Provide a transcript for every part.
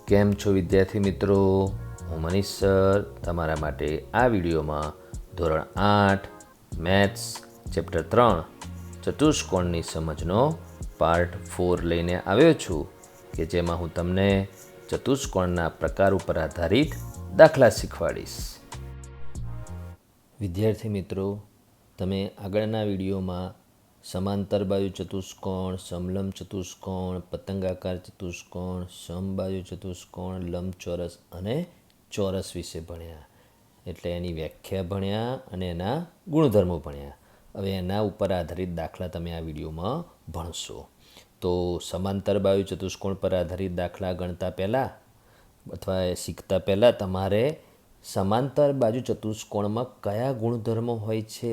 કેમ છો વિદ્યાર્થી મિત્રો? હું મનીષ સર તમારા માટે આ વિડીયોમાં ધોરણ 8 મેથ્સ ચેપ્ટર 3 ચતુષ્કોણની સમજનો પાર્ટ 4 લઈને આવ્યો છું કે જેમાં હું તમને ચતુષ્કોણના પ્રકાર ઉપર આધારિત દાખલા શીખવાડીશ. વિદ્યાર્થી મિત્રો, તમે આગળના વિડીયોમાં સમાંતર બાજુ ચતુષ્કોણ, સમલંબ ચતુષ્કોણ, પતંગાકાર ચતુષ્કોણ, સમબાજુ ચતુષ્કોણ, લંબચોરસ અને ચોરસ વિશે ભણ્યા. એટલે એની વ્યાખ્યા ભણ્યા અને એના ગુણધર્મો ભણ્યા. હવે એના ઉપર આધારિત દાખલા તમે આ વિડીયોમાં ભણશો. તો સમાંતર બાજુ ચતુષ્કોણ પર આધારિત દાખલા ગણતા પહેલાં અથવા શીખતા પહેલાં તમારે સમાંતર બાજુ ચતુષ્કોણમાં કયા ગુણધર્મો હોય છે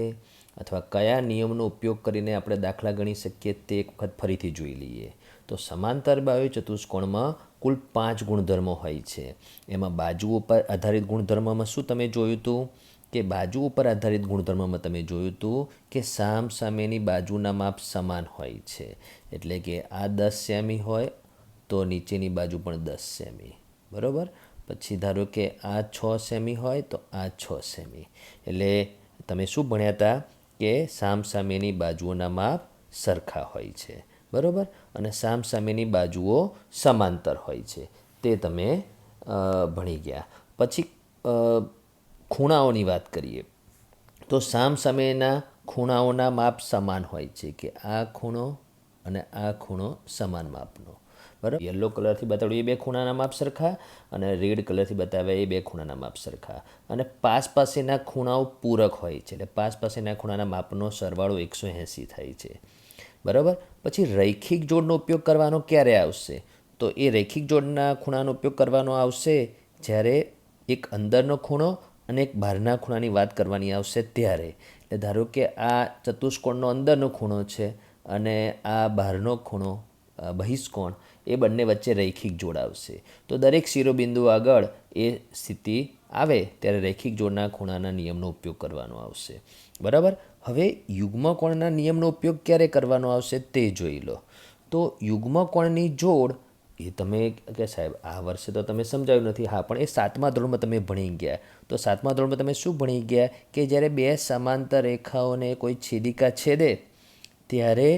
અથવા કયા નિયમનો ઉપયોગ કરીને આપણે દાખલા ગણી શકીએ તે એક વખત ફરીથી જોઈ લઈએ. તો સમાંતર બાજુ ચતુષ્કોણમાં કુલ 5 ગુણધર્મો હોય છે. એમાં બાજુ ઉપર આધારિત ગુણધર્મમાં શું તમે જોયું હતું કે બાજુ ઉપર આધારિત ગુણધર્મમાં તમે જોયું હતું કે સામ સામેની બાજુના માપ સમાન હોય છે. એટલે કે આ 10 સેમી હોય તો નીચેની બાજુ પણ 10 સેમી, બરાબર. પછી ધારો કે આ 6 સેમી હોય તો આ 6 સેમી. એટલે તમે શું ભણ્યા હતા કે સામસામેની બાજુઓના માપ સરખા હોય છે, બરાબર. અને સામસામેની બાજુઓ સમાંતર હોય છે તે તમે ભણી ગયા. પછી ખૂણાઓની વાત કરીએ તો સામસામેના ખૂણાઓના માપ સમાન હોય છે કે આ ખૂણો અને આ ખૂણો સમાન માપનો, બરાબર. યલો કલરથી બતાવ્યું એ બે ખૂણાના માપ સરખા અને રેડ કલરથી બતાવ્યા એ બે ખૂણાના માપ સરખા. અને પાસેના ખૂણાઓ પૂરક હોય છે. એટલે પાસેના ખૂણાના માપનો સરવાળો 180 થાય છે, બરાબર. પછી રૈખિક જોડનો ઉપયોગ કરવાનો ક્યારે આવશે? તો એ રૈખિક જોડના ખૂણાનો ઉપયોગ કરવાનો આવશે જ્યારે એક અંદરનો ખૂણો અને એક બહારના ખૂણાની વાત કરવાની આવશે ત્યારે. એટલે ધારો કે આ ચતુષ્કોણનો અંદરનો ખૂણો છે અને આ બહારનો ખૂણો બહિષ્કોણ, એ બંને વચ્ચે રૈખિક જોડ આવશે. તો દરેક શિરોબિંદુ આગળ એ સ્થિતિ આવે ત્યારે રૈખિક જોડના ખૂણાના નિયમનો ઉપયોગ કરવાનો આવશે, બરાબર. હવે યુગ્મકોણના નિયમનો ઉપયોગ ક્યારે કરવાનો આવશે તે જોઈ લો. તો યુગ્મકોણની જોડ એ તમે કે સાહેબ આ વર્ષે તો તમે સમજાવ્યું નથી. હા, પણ એ 7મા ધોરણમાં તમે ભણી ગયા. તો 7મા ધોરણમાં તમે શું ભણી ગયા કે જ્યારે બે સમાંતર રેખાઓને કોઈ છેદિકા છેદે ત્યારે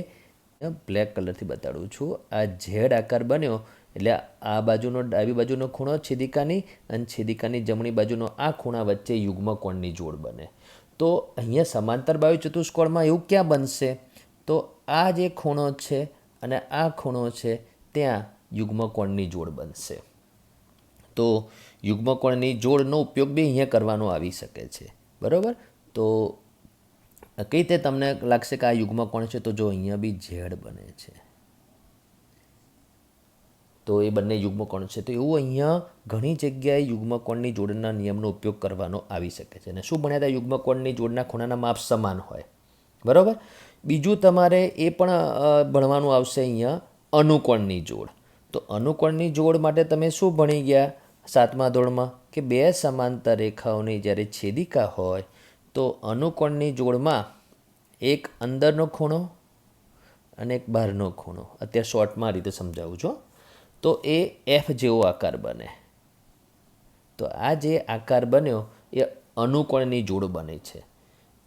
બ્લેક કલરથી બતાડું છું, આ ઝેડ આકાર બન્યો એટલે આ બાજુનો ડાબી બાજુનો ખૂણો છેદિકાની અને છેદિકાની જમણી બાજુનો આ ખૂણા વચ્ચે યુગ્મકોણની જોડ બને. તો અહીંયા સમાંતર બાજુ ચતુષ્કોણમાં એવું ક્યાં બનશે? તો આ જે ખૂણો છે અને આ ખૂણો છે ત્યાં યુગ્મકોણની જોડ બનશે. તો યુગ્મકોણની જોડનો ઉપયોગ બી અહીંયા કરવાનો આવી શકે છે, બરાબર. તો કઈ રીતે તમને લાગશે કે આ યુગ્મકોણ છે? તો જો અહીંયા બી ઝેડ બને છે તો એ બંને યુગ્મકોણ છે. તો એવું અહીંયા ઘણી જગ્યાએ યુગ્મકોણની જોડના નિયમનો ઉપયોગ કરવાનો આવી શકે છે. અને શું ભણ્યા હતા? યુગ્મકોણની જોડના ખૂણાના માપ સમાન હોય, બરાબર. બીજું તમારે એ પણ ભણવાનું આવશે અહીંયા અનુકોણની જોડ. તો અનુકોણની જોડ માટે તમે શું ભણી ગયા 7મા ધોરણમાં કે બે સમાંતર રેખાઓની જ્યારે છેદિકા હોય તો અનુકોણની જોડમાં એક અંદરનો ખૂણો અને એક બહારનો ખૂણો, અત્યારે શોર્ટમાં રીતે સમજાવું છું, તો એ એફ જેવો આકાર બને. તો આ જે આકાર બન્યો એ અનુકોણની જોડ બને છે.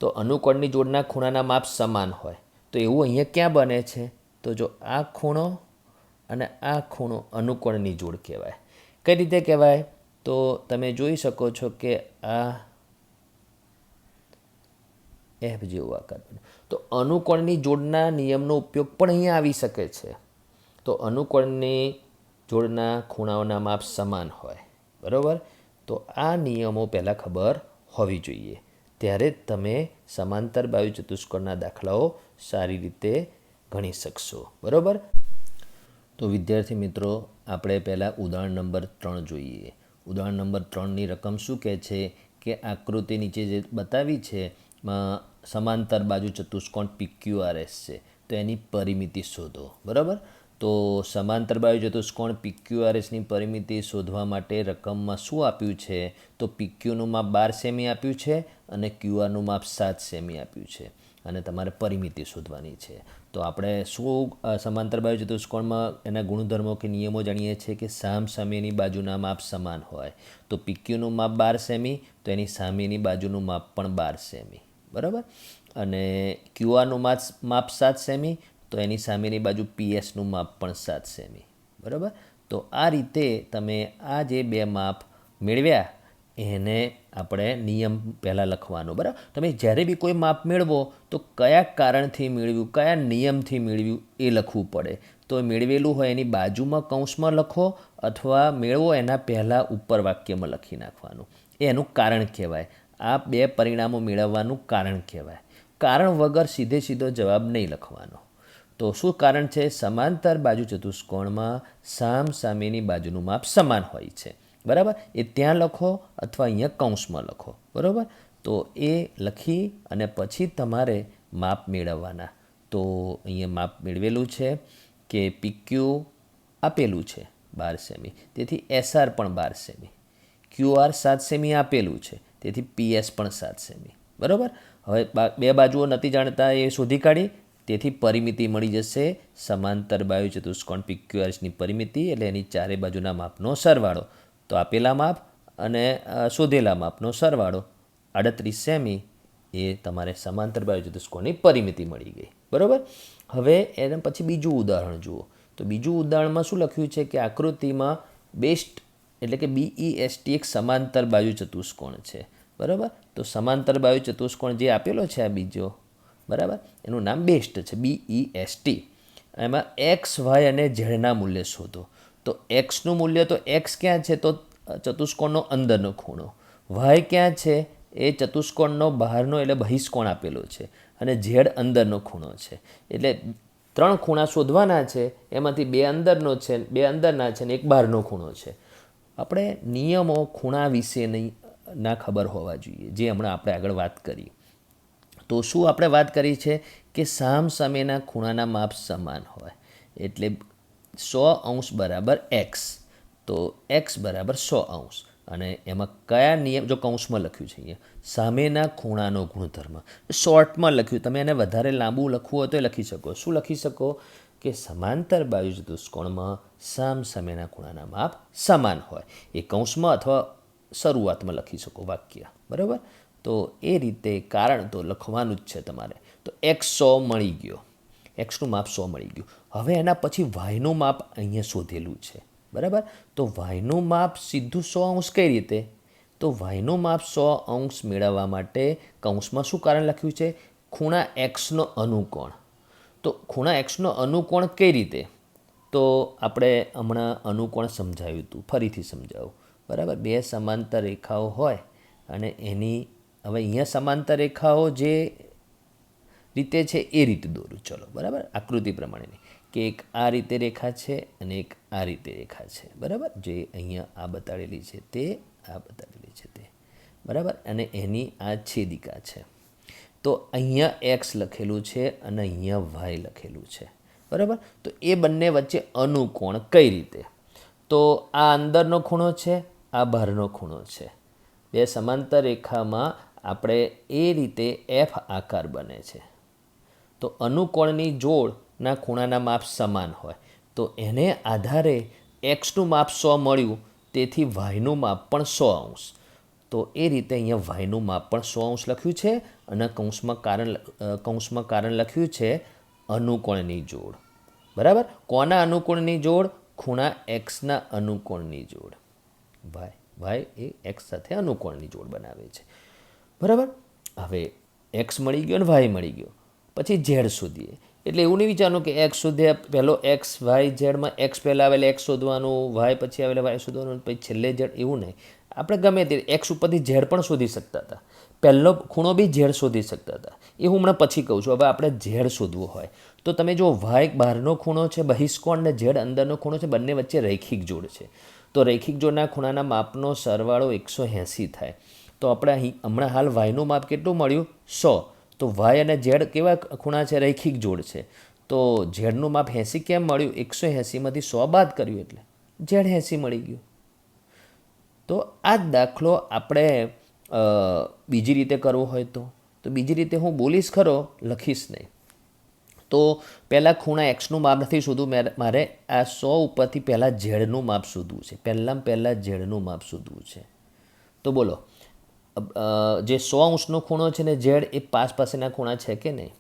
તો અનુકોણની જોડના ખૂણાના માપ સમાન હોય. તો એવું અહીંયા ક્યાં બને છે? તો જો આ ખૂણો અને આ ખૂણો અનુકોણની જોડ કહેવાય. કઈ રીતે કહેવાય? તો તમે જોઈ શકો છો કે આ એફ જેવો આકાર બને. તો અનુકોણની જોડના નિયમનો ઉપયોગ પણ અહીંયા આવી શકે છે. તો અનુકોણની જોડના ખૂણાઓના માપ સમાન હોય, બરાબર. તો આ નિયમો પહેલાં ખબર હોવી જોઈએ, ત્યારે તમે સમાંતર બાજુ ચતુષ્કોણના દાખલાઓ સારી રીતે ગણી શકશો, બરાબર. તો વિદ્યાર્થી મિત્રો, આપણે પહેલાં ઉદાહરણ નંબર 3 જોઈએ. ઉદાહરણ નંબર 3ની રકમ શું કહે છે કે આકૃતિ નીચે જે બતાવી છે સમાંતર બાજુ ચતુષ્કોણ PQRS છે, તો એની પરિમિતિ શોધો, બરાબર. તો સમાંતર બાજુ ચતુષ્કોણ PQRSની પરિમિતિ શોધવા માટે રકમમાં શું આપ્યું છે? તો PQનું માપ 12 સેમી આપ્યું છે અને QRનું માપ 7 સેમી આપ્યું છે અને તમારે પરિમિતિ શોધવાની છે. તો આપણે શું સમાંતર બાજુ ચતુષ્કોણમાં એના ગુણધર્મો કે નિયમો જાણીએ છીએ કે સામ સામેની બાજુના માપ સમાન હોય. તો PQનું માપ 12 સેમી, તો એની સામેની બાજુનું માપ પણ 12 સેમી, બરાબર. અને QRનું માપ 7 સેમી, તો એની સામેની બાજુ PSનું માપ પણ 7 સેમી, બરાબર. તો આ રીતે તમે આ જે બે માપ મેળવ્યા એને આપણે નિયમ પહેલાં લખવાનો, બરાબર. તમે જ્યારે બી કોઈ માપ મેળવો તો કયા કારણથી મેળવ્યું, કયા નિયમથી મેળવ્યું એ લખવું પડે. તો મેળવેલું હોય એની બાજુમાં કૌંસમાં લખો, અથવા મેળવો એના પહેલાં ઉપર વાક્યમાં લખી નાખવાનું. એ એનું કારણ કહેવાય. આ બે પરિણામો મેળવવાનું કારણ કહેવાય. કારણ વગર સીધો જવાબ નહીં લખવાનો. તો શું કારણ છે? સમાંતર બાજુ ચતુષ્કોણમાં સામેની બાજુનું માપ સમાન હોય છે, બરાબર. એ ત્યાં લખો અથવા અહીંયા કૌંસમાં લખો, બરાબર. તો એ લખી અને પછી તમારે માપ મેળવવાના. તો અહીંયા માપ મેળવેલું છે કે PQ આપેલું છે 12 સેમી, તેથી SR પણ 12 સેમી. QR 7 સેમી આપેલું છે, તેથી PS પણ 7 સેમી, બરાબર. હવે બે બાજુઓ નથી જાણતા એ શોધી કાઢી, તેથી પરિમિતિ મળી જશે. સમાંતર બાજુ ચતુષ્કોણ PQRની પરિમિતિ એટલે એની ચારે બાજુના માપનો સરવાળો. તો આપેલા માપ અને શોધેલા માપનો સરવાળો 38 સેમી એ તમારે સમાંતર બાજુ ચતુષ્કોણની પરિમિતિ મળી ગઈ, બરાબર. હવે એના પછી બીજું ઉદાહરણ જુઓ. તો બીજું ઉદાહરણમાં શું લખ્યું છે કે આકૃતિમાં બેસ્ટ એટલે કે BEST એક સમાંતર બાજુ ચતુષ્કોણ છે, બરાબર. તો સમાંતર બાજુ ચતુષ્કોણ જે આપેલો છે આ બીજો, બરાબર, એનું નામ બેસ્ટ છે, BEST. એમાં X, Y અને ઝેડના મૂલ્ય શોધો. તો Xનું મૂલ્ય, તો X ક્યાં છે? તો ચતુષ્કોણનો અંદરનો ખૂણો. Y ક્યાં છે? એ ચતુષ્કોણનો બહારનો એટલે બહિષ્કોણ આપેલો છે. અને ઝેડ અંદરનો ખૂણો છે. એટલે 3 ખૂણા શોધવાના છે, એમાંથી 2 અંદરનો છે, 2 અંદરના છે, અને એક બહારનો ખૂણો છે. આપણે નિયમો ખૂણા વિશે ના ખબર હોવા જોઈએ, જે હમણાં આપણે આગળ વાત કરી. તો શું આપણે વાત કરી છે કે સામેના ખૂણાના માપ સમાન હોય, એટલે 100 / બરાબર X. તો X બરાબર 100 અને એમાં કયા નિયમ, જો કૌંસમાં લખ્યું છે અહીંયા સામેના ખૂણાનો ગુણધર્મ, શોર્ટમાં લખ્યું, તમે એને વધારે લાંબુ લખવું હોય તો લખી શકો. શું લખી શકો? કે સમાંતર બાજુ ચતુષ્કોણમાં સામેના ખૂણાના માપ સમાન હોય. એ કૌંસમાં અથવા શરૂઆતમાં લખી શકો વાક્ય, બરાબર. તો એ રીતે કારણ તો લખવાનું જ છે તમારે. તો X 100 મળી ગયો, Xનું માપ 100 મળી ગયું. હવે એના પછી Yનું માપ અહીંયા શોધેલું છે, બરાબર. તો Yનું માપ સીધું 100 કઈ રીતે? તો Yનું માપ 100 મેળવવા માટે કૌંસમાં શું કારણ લખ્યું છે? ખૂણા Xનો અનુકોણ. તો ખૂણા Xનો અનુકોણ કઈ રીતે? તો આપણે હમણાં અનુકોણ સમજાવ્યું હતું, ફરીથી સમજાવું, બરાબર. બે સમાંતર રેખાઓ હોય અને એની, હવે અહીંયા સમાંતર રેખાઓ જે રીતે છે એ રીતે દોરું, ચલો, બરાબર, આકૃતિ પ્રમાણેની, કે એક આ રીતે રેખા છે અને એક આ રીતે રેખા છે, બરાબર. જે અહીંયા આ બતાડેલી છે તે, આ બતાડેલી છે તે, બરાબર. અને એની આ છેદિકા છે. તો અહીંયા X લખેલું છે અને અહીંયા Y લખેલું છે, બરાબર. તો એ બંને વચ્ચે અનુકોણ કઈ રીતે? તો આ અંદરનો ખૂણો છે, આ બહારનો ખૂણો છે. બે સમાંતર રેખામાં આપણે એ રીતે F આકાર બને છે. તો અનુકોણની જોડના ખૂણાના માપ સમાન હોય, તો એને આધારે Xનું માપ 100 મળ્યું, તેથી Yનું માપ પણ 100. તો એ રીતે અહીંયા Yનું માપ પણ 100 લખ્યું છે અને કૌંસમાં કારણ લખ્યું છે અનુકોણની જોડ, બરાબર. કોના અનુકોણની જોડ? ખૂણા Xના અનુકોણની જોડ. Y એ X સાથે અનુકોણની જોડ બનાવે છે, બરાબર. હવે X મળી ગયો અને Y મળી ગયો, પછી Z શોધીએ. એટલે એવું નહીં વિચારવાનું કે X શોધ્યા, પહેલો X, Y, Zમાં X પહેલાં આવેલા X શોધવાનું, Y પછી આવેલા Y શોધવાનું, પછી છેલ્લે Z, એવું નહીં. આપણે ગમે તે X ઉપરથી Z પણ શોધી શકતા હતા. પહેલો ખૂણો બી Z શોધી શકતા હતા. એ હું હમણાં પછી કહું છું. હવે આપણે Z શોધવું હોય તો તમે જો Y બહારનો ખૂણો છે બહિષ્કોણ ને Z અંદરનો ખૂણો છે, બંને વચ્ચે રૈખિક જોડ છે. તો રૈખિક જોડના ખૂણાના માપનો સરવાળો 180 થાય. તો આપણે અહીં હમણાં હાલ Yનું માપ કેટલું મળ્યું? 100. તો Y અને Z કેવા ખૂણા છે? રૈખિક જોડ છે. તો ઝેડનું માપ 80 કેમ મળ્યું? 180માંથી 100 બાદ કર્યું એટલે Z 80 મળી ગયું. તો આ જ દાખલો આપણે બીજી રીતે કરવો હોય તો બીજી રીતે હું બોલીશ ખરો, લખીશ નહીં. તો પહેલાં ખૂણા એક્સનું માપ નથી શોધવું, મારે આ 100 ઉપરથી પહેલાં ઝેડનું માપ શોધવું છે. પહેલાં ઝેડનું માપ શોધવું છે. તો બોલો, જે 100 અંશનો ખૂણો છે ને ઝેડ, એ પાસ પાસેના ખૂણા છે કે નહીં?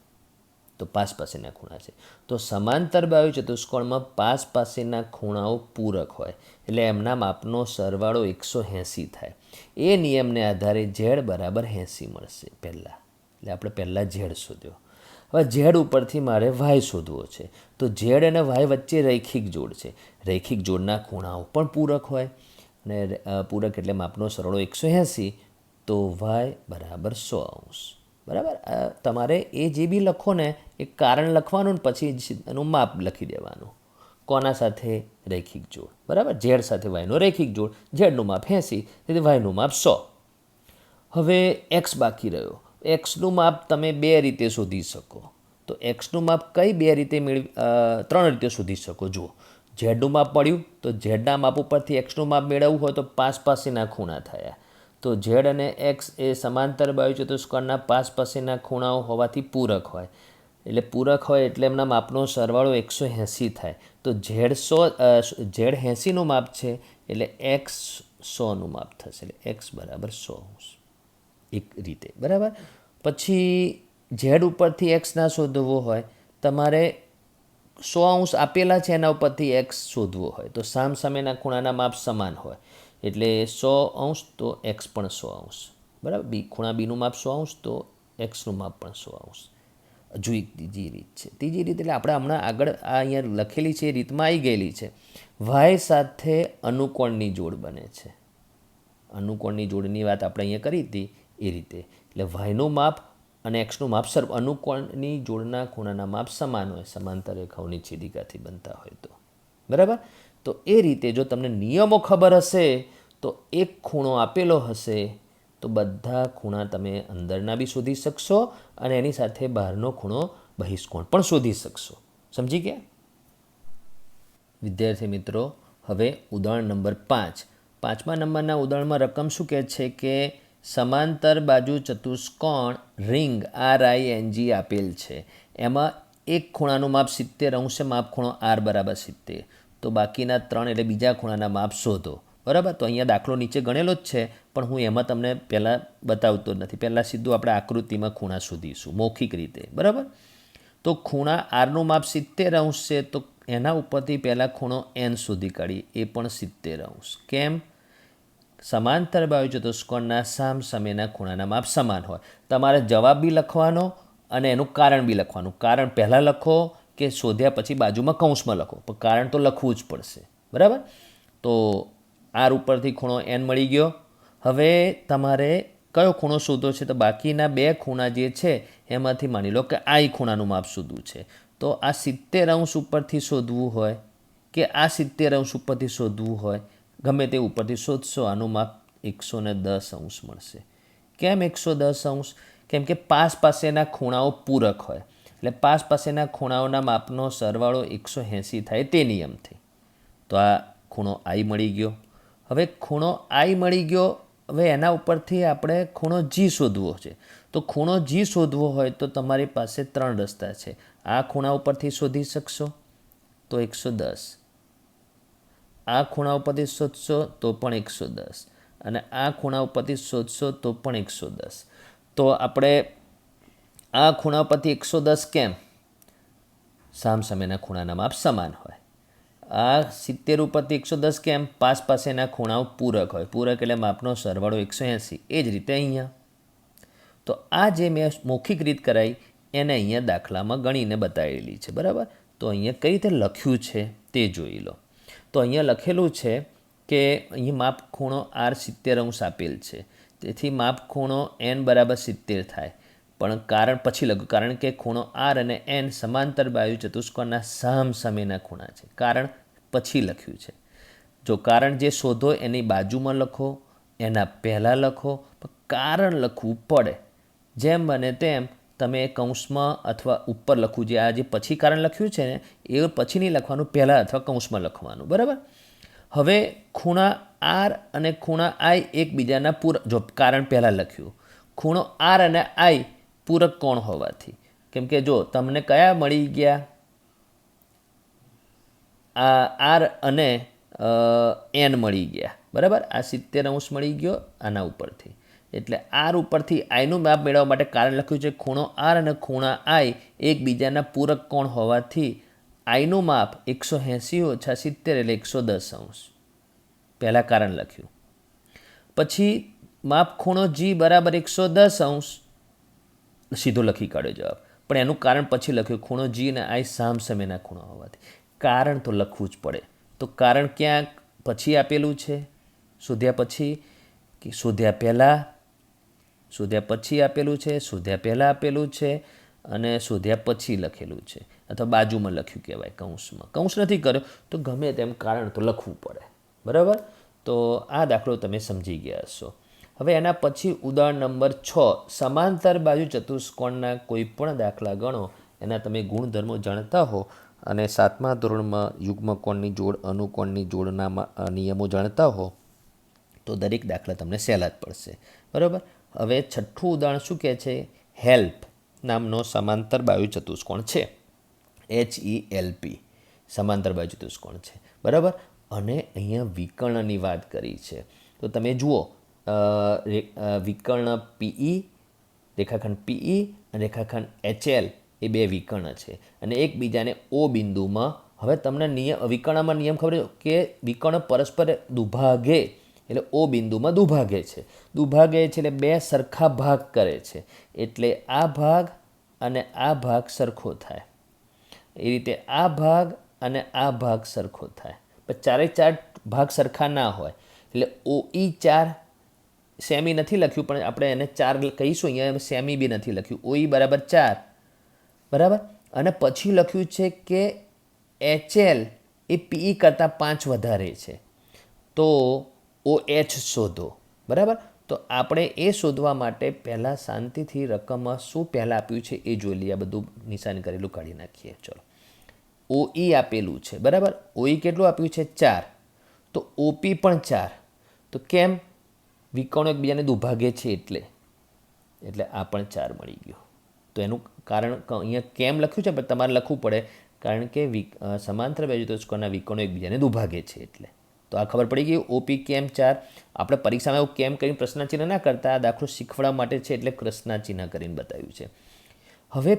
તો પાસ પાસેના ખૂણા છે. તો સમાંતર બાજુ ચતુષ્કોણમાં પાસ પાસેના ખૂણાઓ પૂરક હોય એટલે એમના માપનો સરવાળો 180 થાય. એ નિયમને આધારે ઝેડ બરાબર 80 મળશે પહેલાં. એટલે આપણે પહેલાં ઝેડ શોધ્યો. હવે ઝેડ ઉપરથી મારે વાય શોધવો છે. તો ઝેડ અને વાય વચ્ચે રૈખિક જોડ છે. રૈખિક જોડના ખૂણાઓ પણ પૂરક હોય અને પૂરક એટલે માપનો સરવાળો 180. તો વાય બરાબર 100 અંશ. બરાબર. તમારે એ જે બી લખો ને એ કારણ લખવાનું ને પછી એનું માપ લખી દેવાનું. કોના સાથે? રૈખિક જોડ. બરાબર. ઝેડ સાથે વાયનો રૈખિક જોડ. ઝેડનું માપ 80, તેથી વાયનું માપ 100. હવે એક્સ બાકી રહ્યો. એક્સનું માપ તમે બે રીતે શોધી શકો. તો એક્સનું માપ કઈ બે રીતે ત્રણ રીતે શોધી શકો. જુઓ, ઝેડનું માપ મળ્યું તો ઝેડના માપ ઉપરથી એક્સનું માપ મેળવવું હોય તો પાસ પાસેના ખૂણા થયા. તો ઝેડ અને એક્સ એ સમાંતર બાજુ ચતુષ્કોણના પાસ પાસેના ખૂણાઓ હોવાથી પૂરક હોય. એટલે પૂરક હોય એટલે એમના માપનો સરવાળો 180 થાય. તો ઝેડ 80નું માપ છે એટલે એક્સ 100નું માપ થશે. એટલે એક્સ બરાબર 100 અંશ. એક રીતે. બરાબર. પછી ઝેડ ઉપરથી એક્સ ના શોધવો હોય, તમારે 100 અંશ આપેલા છે એના ઉપરથી એક્સ શોધવો હોય તો સામસામેના ખૂણાના માપ સમાન હોય એટલે 100 અંશ તો એક્સ પણ 100 અંશ. બરાબર. ખૂણા બીનું માપ 100 અંશ તો એક્સનું માપ પણ 100 અંશ. હજુ એક ત્રીજી રીત છે. ત્રીજી રીત એટલે આપણે હમણાં આગળ આ અહીંયા લખેલી છે એ રીતમાં આવી ગયેલી છે. વાય સાથે અનુકોણની જોડ બને છે. અનુકોણની જોડની વાત આપણે અહીંયા કરી હતી એ રીતે. એટલે વાયનું માપ અને એક્સનું માપ અનુકોણની જોડના ખૂણાના માપ સમાન હોય, સમાંતર રેખાઓની છેદિકાથી બનતા હોય તો. બરાબર. તો એ રીતે જો તમને નિયમો ખબર હશે તો એક ખૂણો આપેલો હશે તો બધા ખૂણા તમે અંદરના બી શોધી શકશો અને એની સાથે બહારનો ખૂણો બહિષ્કોણ પણ શોધી શકશો. સમજી ગયા? વિદ્યાર્થી મિત્રો, હવે ઉદાહરણ નંબર 5. 5મા નંબરના ઉદાહરણમાં રકમ શું કહે છે કે સમાંતર બાજુ ચતુષ્કોણ રિંગ RING આપેલ છે. એમાં એક ખૂણાનું માપ 70 અંશ, માપ ખૂણો R બરાબર 70. તો બાકીના 3 એટલે બીજા ખૂણાના માપ શોધો. બરાબર. તો અહીંયા દાખલો નીચે ગણેલો જ છે પણ હું એમાં તમને પહેલાં બતાવતો નથી. પહેલાં સીધું આપણે આકૃતિમાં ખૂણા શોધીશું મૌખિક રીતે. બરાબર. તો ખૂણા આરનું માપ 70 અંશ છે તો એના ઉપરથી પહેલાં ખૂણો N શોધી કાઢીએ. એ પણ 70 અંશ. કેમ? સમાંતર બાજુ ચતુષ્કોણના સામસામેના ખૂણાના માપ સમાન હોય. તમારે જવાબ બી લખવાનો અને એનું કારણ બી લખવાનું. કારણ પહેલાં લખો કે શોધ્યા પછી બાજુમાં કૌંસમાં લખો, પણ કારણ તો લખવું જ પડશે. બરાબર. તો આર ઉપરથી ખૂણો N મળી ગયો. હવે તમારે કયો ખૂણો શોધવો છે? તો બાકીના બે ખૂણા જે છે એમાંથી માની લો કે I ખૂણાનું માપ શોધવું છે. તો આ 70 અંશ ઉપરથી શોધવું હોય કે આ 70 અંશ ઉપરથી શોધવું હોય, ગમે તે ઉપરથી શોધશો આનું માપ 110 અંશ મળશે. કેમ 110 અંશ? કેમ કે પાસ પાસેના ખૂણાઓ પૂરક હોય એટલે પાસ પાસેના ખૂણાઓના માપનો સરવાળો 180 થાય તે નિયમથી. તો આ ખૂણો I મળી ગયો. હવે ખૂણો I મળી ગયો. હવે એના ઉપરથી આપણે ખૂણો G શોધવો છે. તો ખૂણો G શોધવો હોય તો તમારી પાસે 3 રસ્તા છે. આ ખૂણા ઉપરથી શોધી શકશો તો 110, આ ખૂણા ઉપરથી શોધશો તો પણ 110 અને આ ખૂણા ઉપરથી શોધશો તો પણ 110. તો આપણે આ ખૂણા ઉપરથી 110 કેમ? સામસામેના ખૂણાના માપ સમાન હોય. આ 70 ઉપરથી 110 કેમ? પાસ પાસેના ખૂણાઓ પૂરક હોય. પૂરક એટલે માપનો સરવાળો 180. એ જ રીતે અહીંયા. તો આ જે મેં મૌખિક રીત કરાવી એને અહીંયા દાખલામાં ગણીને બતાવેલી છે. બરાબર. તો અહીંયા કઈ રીતે લખ્યું છે તે જોઈ લો. તો અહીંયા લખેલું છે કે અહીં માપ ખૂણો R 70 અંશ આપેલ છે. તેથી માપ ખૂણો N બરાબર 70 થાય. પણ કારણ પછી લખ્યું કારણ કે ખૂણો R અને N સમાંતર બાજુ ચતુષ્કોણના સામસામેના ખૂણા છે. કારણ પછી લખ્યું છે. જો કારણ જે શોધો એની બાજુમાં લખો, એના પહેલાં લખો, પણ કારણ લખવું પડે. જેમ બને તેમ તમે કૌંસમાં અથવા ઉપર લખવું. જે આ જે પછી કારણ લખ્યું છે ને એ પછી નહીં લખવાનું, પહેલાં અથવા કૌંસમાં લખવાનું. બરાબર. હવે ખૂણા R અને ખૂણા I એકબીજાના પૂરક. જો કારણ પહેલાં લખ્યું, ખૂણો R અને I પૂરક કોણ હોવાથી કેમ કે જો તમને કયા મળી ગયા, આ આર અને એન મળી ગયા, બરાબર. આ 70° મળી ગયો આના ઉપરથી. એટલે આર ઉપરથી આઈનું માપ મેળવવા માટે કારણ લખ્યું છે ખૂણો આર અને ખૂણા આઈ એકબીજાના પૂરક કોણ હોવાથી આઈનું માપ 180 ઓછા 70 એટલે 110°. પહેલાં કારણ લખ્યું. પછી માપ ખૂણો જી બરાબર 110°, સીધો લખી કાઢ્યો જવાબ. પણ એનું કારણ પછી લખ્યું ખૂણો જી અને આઈ સામસામેના ખૂણા હોવાથી. કારણ તો લખવું જ પડે. તો કારણ ક્યાંક પછી આપેલું છે, શોધ્યા પછી કે શોધ્યા પહેલાં, શોધ્યા પછી આપેલું છે, શોધ્યા પહેલાં આપેલું છે અને શોધ્યા પછી લખેલું છે, અથવા બાજુમાં લખ્યું કહેવાય, કૌંસમાં. કૌંસ નથી કર્યો તો ગમે તેમ કારણ તો લખવું પડે, બરાબર. તો આ દાખલો તમે સમજી ગયા હશો. હવે એના પછી ઉદાહરણ નંબર 6, સમાંતર બાજુ ચતુષ્કોણના કોઈ પણ દાખલા ગણો. એના તમે ગુણધર્મો જાણતા હો અને 7મા ધોરણમાં યુગ્મકોણની જોડ, અનુકોણની જોડના નિયમો જાણતા હો તો દરેક દાખલા તમને સહેલા જ પડશે, બરાબર. હવે 6થું ઉદાહરણ શું કહે છે? હેલ્પ નામનો સમાંતર બાજુ ચતુષ્કોણ છે, HELP, સમાંતર બાજુ ચતુષ્કોણ છે, બરાબર. અને અહીંયા વિકર્ણની વાત કરી છે. તો તમે જુઓ, વિકર્ણ PE, રેખાખંડ PE અને રેખાખંડ HL એ બે વિકર્ણ છે અને એકબીજાને O બિંદુમાં, હવે તમને વિકર્ણમાં નિયમ ખબર છે કે વિકર્ણ પરસ્પર દુભાગે, એટલે O બિંદુમાં દુભાગે છે. દુભાગે છે એટલે બે સરખા ભાગ કરે છે, એટલે આ ભાગ અને આ ભાગ સરખો થાય. એ રીતે આ ભાગ અને આ ભાગ સરખો થાય. પણ ચારે ચાર ભાગ સરખા ના હોય એટલે OE 4, સેમી નથી લખ્યું પણ આપણે એને 4 કહીશું. અહીંયા સેમી બી નથી લખ્યું. OE બરાબર 4, બરાબર. અને પછી લખ્યું છે કે HL એ PE કરતાં 5 વધારે છે, તો OH શોધો, બરાબર. તો આપણે એ શોધવા માટે પહેલાં શાંતિથી રકમમાં શું પહેલાં આપ્યું છે એ જોઈ લઈએ. આ બધું નિશાન કરેલું કાઢી નાખીએ. ચલો, OE આપેલું છે, બરાબર. OE કેટલું આપ્યું છે? 4. તો OP પણ 4. તો કેમ? વિકર્ણો એકબીજાને દુભાગે છે એટલે આ પણ 4 મળી ગયો. તો એનું કારણ અહીંયા કેમ લખ્યું છે, પણ તમારે લખવું પડે કારણ કે સમાંતર બાજુ ચતુષ્કોણના વિકર્ણો એકબીજાને દુભાગે છે એટલે. તો આ ખબર પડી ગઈ. OP કેમ 4. આપણે પરીક્ષામાં એવું કેમ કરીને પ્રશ્નચિહ્ન ના કરતા, આ દાખલો શીખવાડવા માટે છે એટલે પ્રશ્નચિહ્ન કરીને બતાવ્યું છે. હવે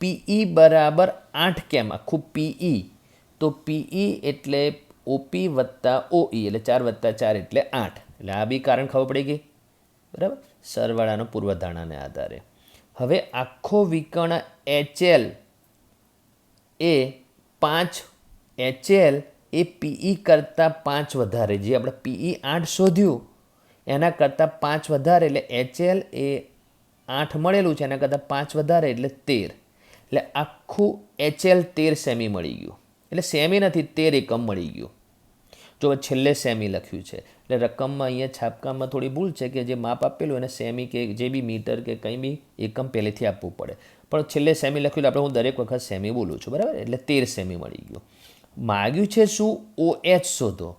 PE બરાબર 8 કેમ? આખું PE, તો PE એટલે OP વત્તા OE એટલે 4 વત્તા 4 એટલે 8. એટલે આ બી કારણ ખબર પડી ગઈ, બરાબર, સરવાળાનો પૂર્વધારણાને આધારે. હવે આખો વિકર્ણ HL એ 5, HL એ PE કરતાં 5 વધારે, જે આપણે PE 8 શોધ્યું એના કરતાં 5 વધારે, એટલે HL એ 8 મળેલું છે એના કરતાં 5 વધારે એટલે 13. એટલે આખું HL 13 સેમી મળી ગયું. એટલે સેમી નથી, 13 એકમ મળી ગયું. જો છેલ્લે સેમી લખ્યું છે એટલે રકમમાં અહીંયા છાપકામાં થોડી ભૂલ છે કે જે માપ આપેલું એને સેમી કે જે બી મીટર કે કંઈ બી એકમ પહેલેથી આપવું પડે, પણ છેલ્લે સેમી લખ્યું આપણે, હું દરેક વખત સેમી બોલું છું, બરાબર. એટલે 13 સેમી મળી ગયું. માગ્યું છે શું? OH શોધો.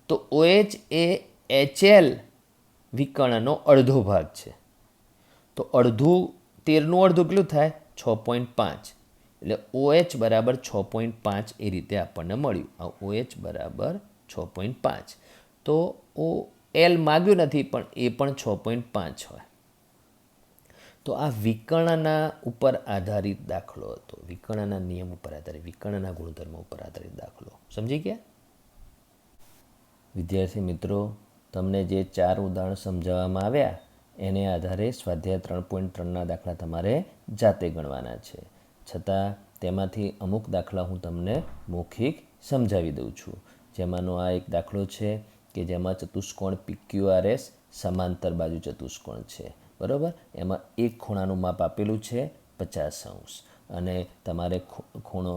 તો OH એ HL વિકર્ણનો અડધો ભાગ છે. તો અડધું, 13નું અડધું કેટલું થાય? 6.5. એટલે OH બરાબર 6.5 એ રીતે આપણને મળ્યું. આ OH બરાબર 6.5. તો OL માગ્યું નથી પણ એ પણ 6.5 હોય. તો આ વિકર્ણના ઉપર આધારિત દાખલો હતો, વિકર્ણના નિયમ ઉપર આધારિત, વિકર્ણના ગુણધર્મો ઉપર આધારિત દાખલો. સમજી ગયા વિદ્યાર્થી મિત્રો? તમને જે 4 ઉદાહરણ સમજાવવામાં આવ્યા એને આધારે સ્વાધ્યાય 3.3ના દાખલા તમારે જાતે ગણવાના છે. છતાં તેમાંથી અમુક દાખલા હું તમને મૌખિક સમજાવી દઉં છું. જેમાંનો આ એક દાખલો છે કે જેમાં ચતુષ્કોણ PQRS સમાંતર બાજુ ચતુષ્કોણ છે, બરાબર. એમાં એક ખૂણાનું માપ આપેલું છે 50° અને તમારે ખૂણો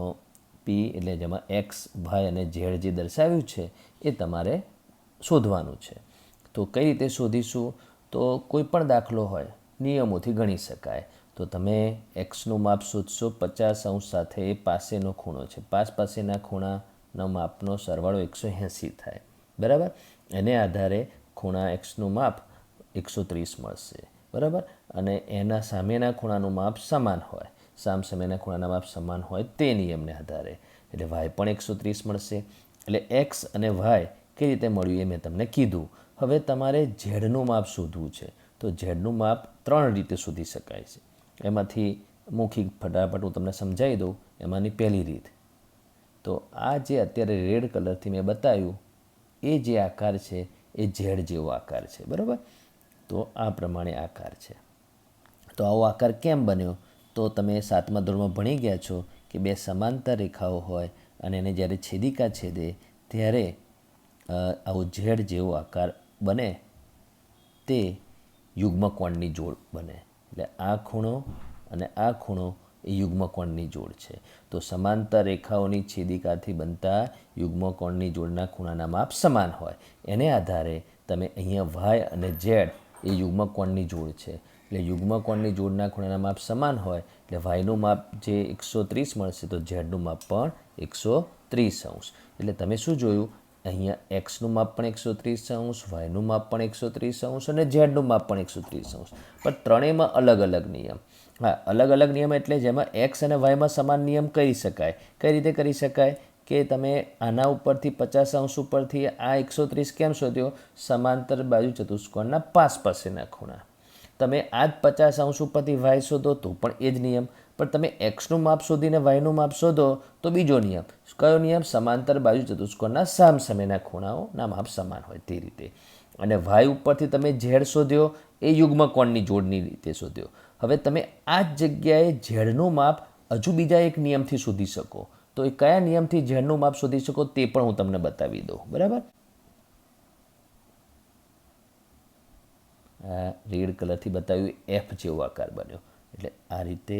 P એટલે જેમાં X, Y અને Z જે દર્શાવ્યું છે એ તમારે શોધવાનું છે. તો કઈ રીતે શોધીશું? તો કોઈ પણ દાખલો હોય નિયમોથી ગણી શકાય. તો તમે Xનું માપ શોધશો 50° સાથે એ પાસેનો ખૂણો છે, પાસેના ખૂણાના માપનો સરવાળો 180 થાય, બરાબર. એને આધારે ખૂણા Xનું માપ 130 મળશે, બરાબર. અને એના સામેના ખૂણાનું માપ સમાન હોય સામસામેના ખૂણાના માપ સમાન હોય તે નિયમને આધારે. એટલે વાય પણ 130 મળશે. એટલે એક્સ અને વાય કઈ રીતે મળ્યું એ મેં તમને કીધું. હવે તમારે ઝેડનું માપ શોધવું છે. તો ઝેડનું માપ 3 રીતે શોધી શકાય છે. એમાંથી મૌખિક ફટાફટ હું તમને સમજાવી દઉં. એમાંની પહેલી રીત, તો આ જે અત્યારે રેડ કલરથી મેં બતાવ્યું એ જે આકાર છે એ ઝેડ જેવો આકાર છે, બરાબર. તો આ પ્રમાણે આકાર છે. તો આવો આકાર કેમ બન્યો? તો તમે 7મા ધોરણમાં ભણી ગયા છો કે બે સમાંતર રેખાઓ હોય અને એને જ્યારે છેદિકા છેદે ત્યારે આવો ઝેડ જેવો આકાર બને, તે યુગ્મકોણની જોડ બને. એટલે આ ખૂણો અને આ ખૂણો એ યુગ્મકોણની જોડ છે. તો સમાંતર રેખાઓની છેદિકાથી બનતા યુગ્મકોણની જોડના ખૂણાના માપ સમાન હોય. એને આધારે તમે અહીંયા વાય અને ઝેડ એ યુગ્મકોણની જોડ છે. એટલે યુગ્મકોણની જોડના ખૂણાના માપ સમાન હોય એટલે વાયનું માપ જે 130 મળશે તો ઝેડનું માપ પણ 130°. એટલે તમે શું જોયું? અહીંયા એક્સનું માપ પણ 130°, વાયનું માપ પણ 130° અને ઝેડનું માપ પણ 130°. પણ ત્રણેયમાં અલગ અલગ નિયમ. હા, અલગ અલગ નિયમ એટલે જેમાં એક્સ અને વાયમાં સમાન નિયમ કરી શકાય. કઈ રીતે કરી શકાય? કે તમે આના ઉપરથી 50° ઉપરથી આ 130 કેમ શોધ્યો? સમાંતર બાજુ ચતુષ્કોણના પાસ પાસેના ખૂણા. તમે આ જ 50° ઉપરથી વાય શોધો તો પણ એ જ નિયમ. પણ તમે એક્સનું માપ શોધીને વાયનું માપ શોધો તો બીજો નિયમ. કયો નિયમ? સમાંતર બાજુ ચતુષ્કોણના સામસામેના ખૂણાઓના માપ સમાન હોય તે રીતે. અને વાય ઉપરથી તમે ઝેડ શોધ્યો એ યુગ્મકોણની જોડની રીતે શોધ્યો. હવે તમે આ જ જગ્યાએ ઝેડનું માપ હજુ બીજા એક નિયમથી શોધી શકો. તો એ કયા નિયમથી ઝેડનું માપ શોધી શકો તે પણ હું તમને બતાવી દઉં, બરાબર. આ રેડ કલરથી બતાવ્યું એફ જેવો આકાર બન્યો. એટલે આ રીતે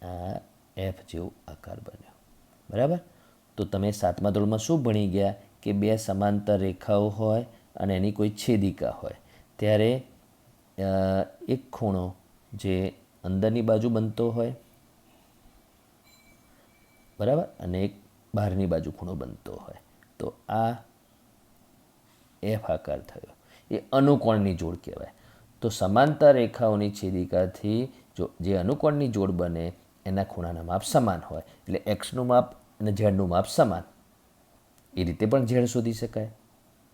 આ એફ જેવો આકાર બન્યો, બરાબર. તો તમે 7મા ધોરણમાં શું ભણી ગયા કે બે સમાંતર રેખાઓ હોય અને એની કોઈ છેદિકા હોય ત્યારે એક ખૂણો જે અંદરની બાજુ બનતો હોય, બરાબર, અને એક બહારની બાજુ ખૂણો બનતો હોય. તો આ એફ આકાર થયો એ અનુકોણની જોડ કહેવાય. તો સમાંતર રેખાઓની છેદિકાથી જો જે અનુકોણની જોડ બને એના ખૂણાના માપ સમાન હોય. એટલે એક્સનું માપ અને ઝેડનું માપ સમાન. એ રીતે પણ ઝેડ શોધી શકાય.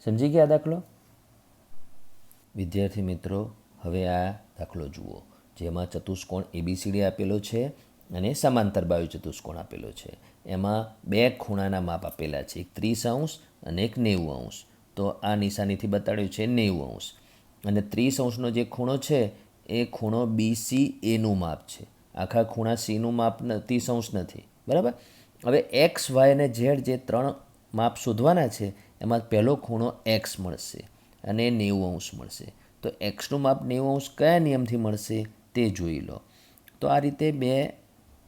સમજી ગયા દાખલો? વિદ્યાર્થી મિત્રો, હવે આ દાખલો જુઓ જેમાં ચતુષ્કોણ ABCD આપેલો છે અને સમાંતર બાજુ ચતુષ્કોણ આપેલો છે. એમાં બે ખૂણાના માપ આપેલા છે, એક 30° અને એક 90°. તો આ નિશાનીથી બતાડ્યું છે 90°. અને 30°નો જે ખૂણો છે એ ખૂણો BCAનું માપ છે. આખા ખૂણા Cનું માપ 30° નથી, બરાબર. હવે એક્સ, વાય અને ઝેડ જે 3 માપ શોધવાના છે એમાં પહેલો ખૂણો એક્સ મળશે અને 90° મળશે. તો એક્સનું માપ 90° કયા નિયમથી મળશે તે જોઈ લો. તો આ રીતે બે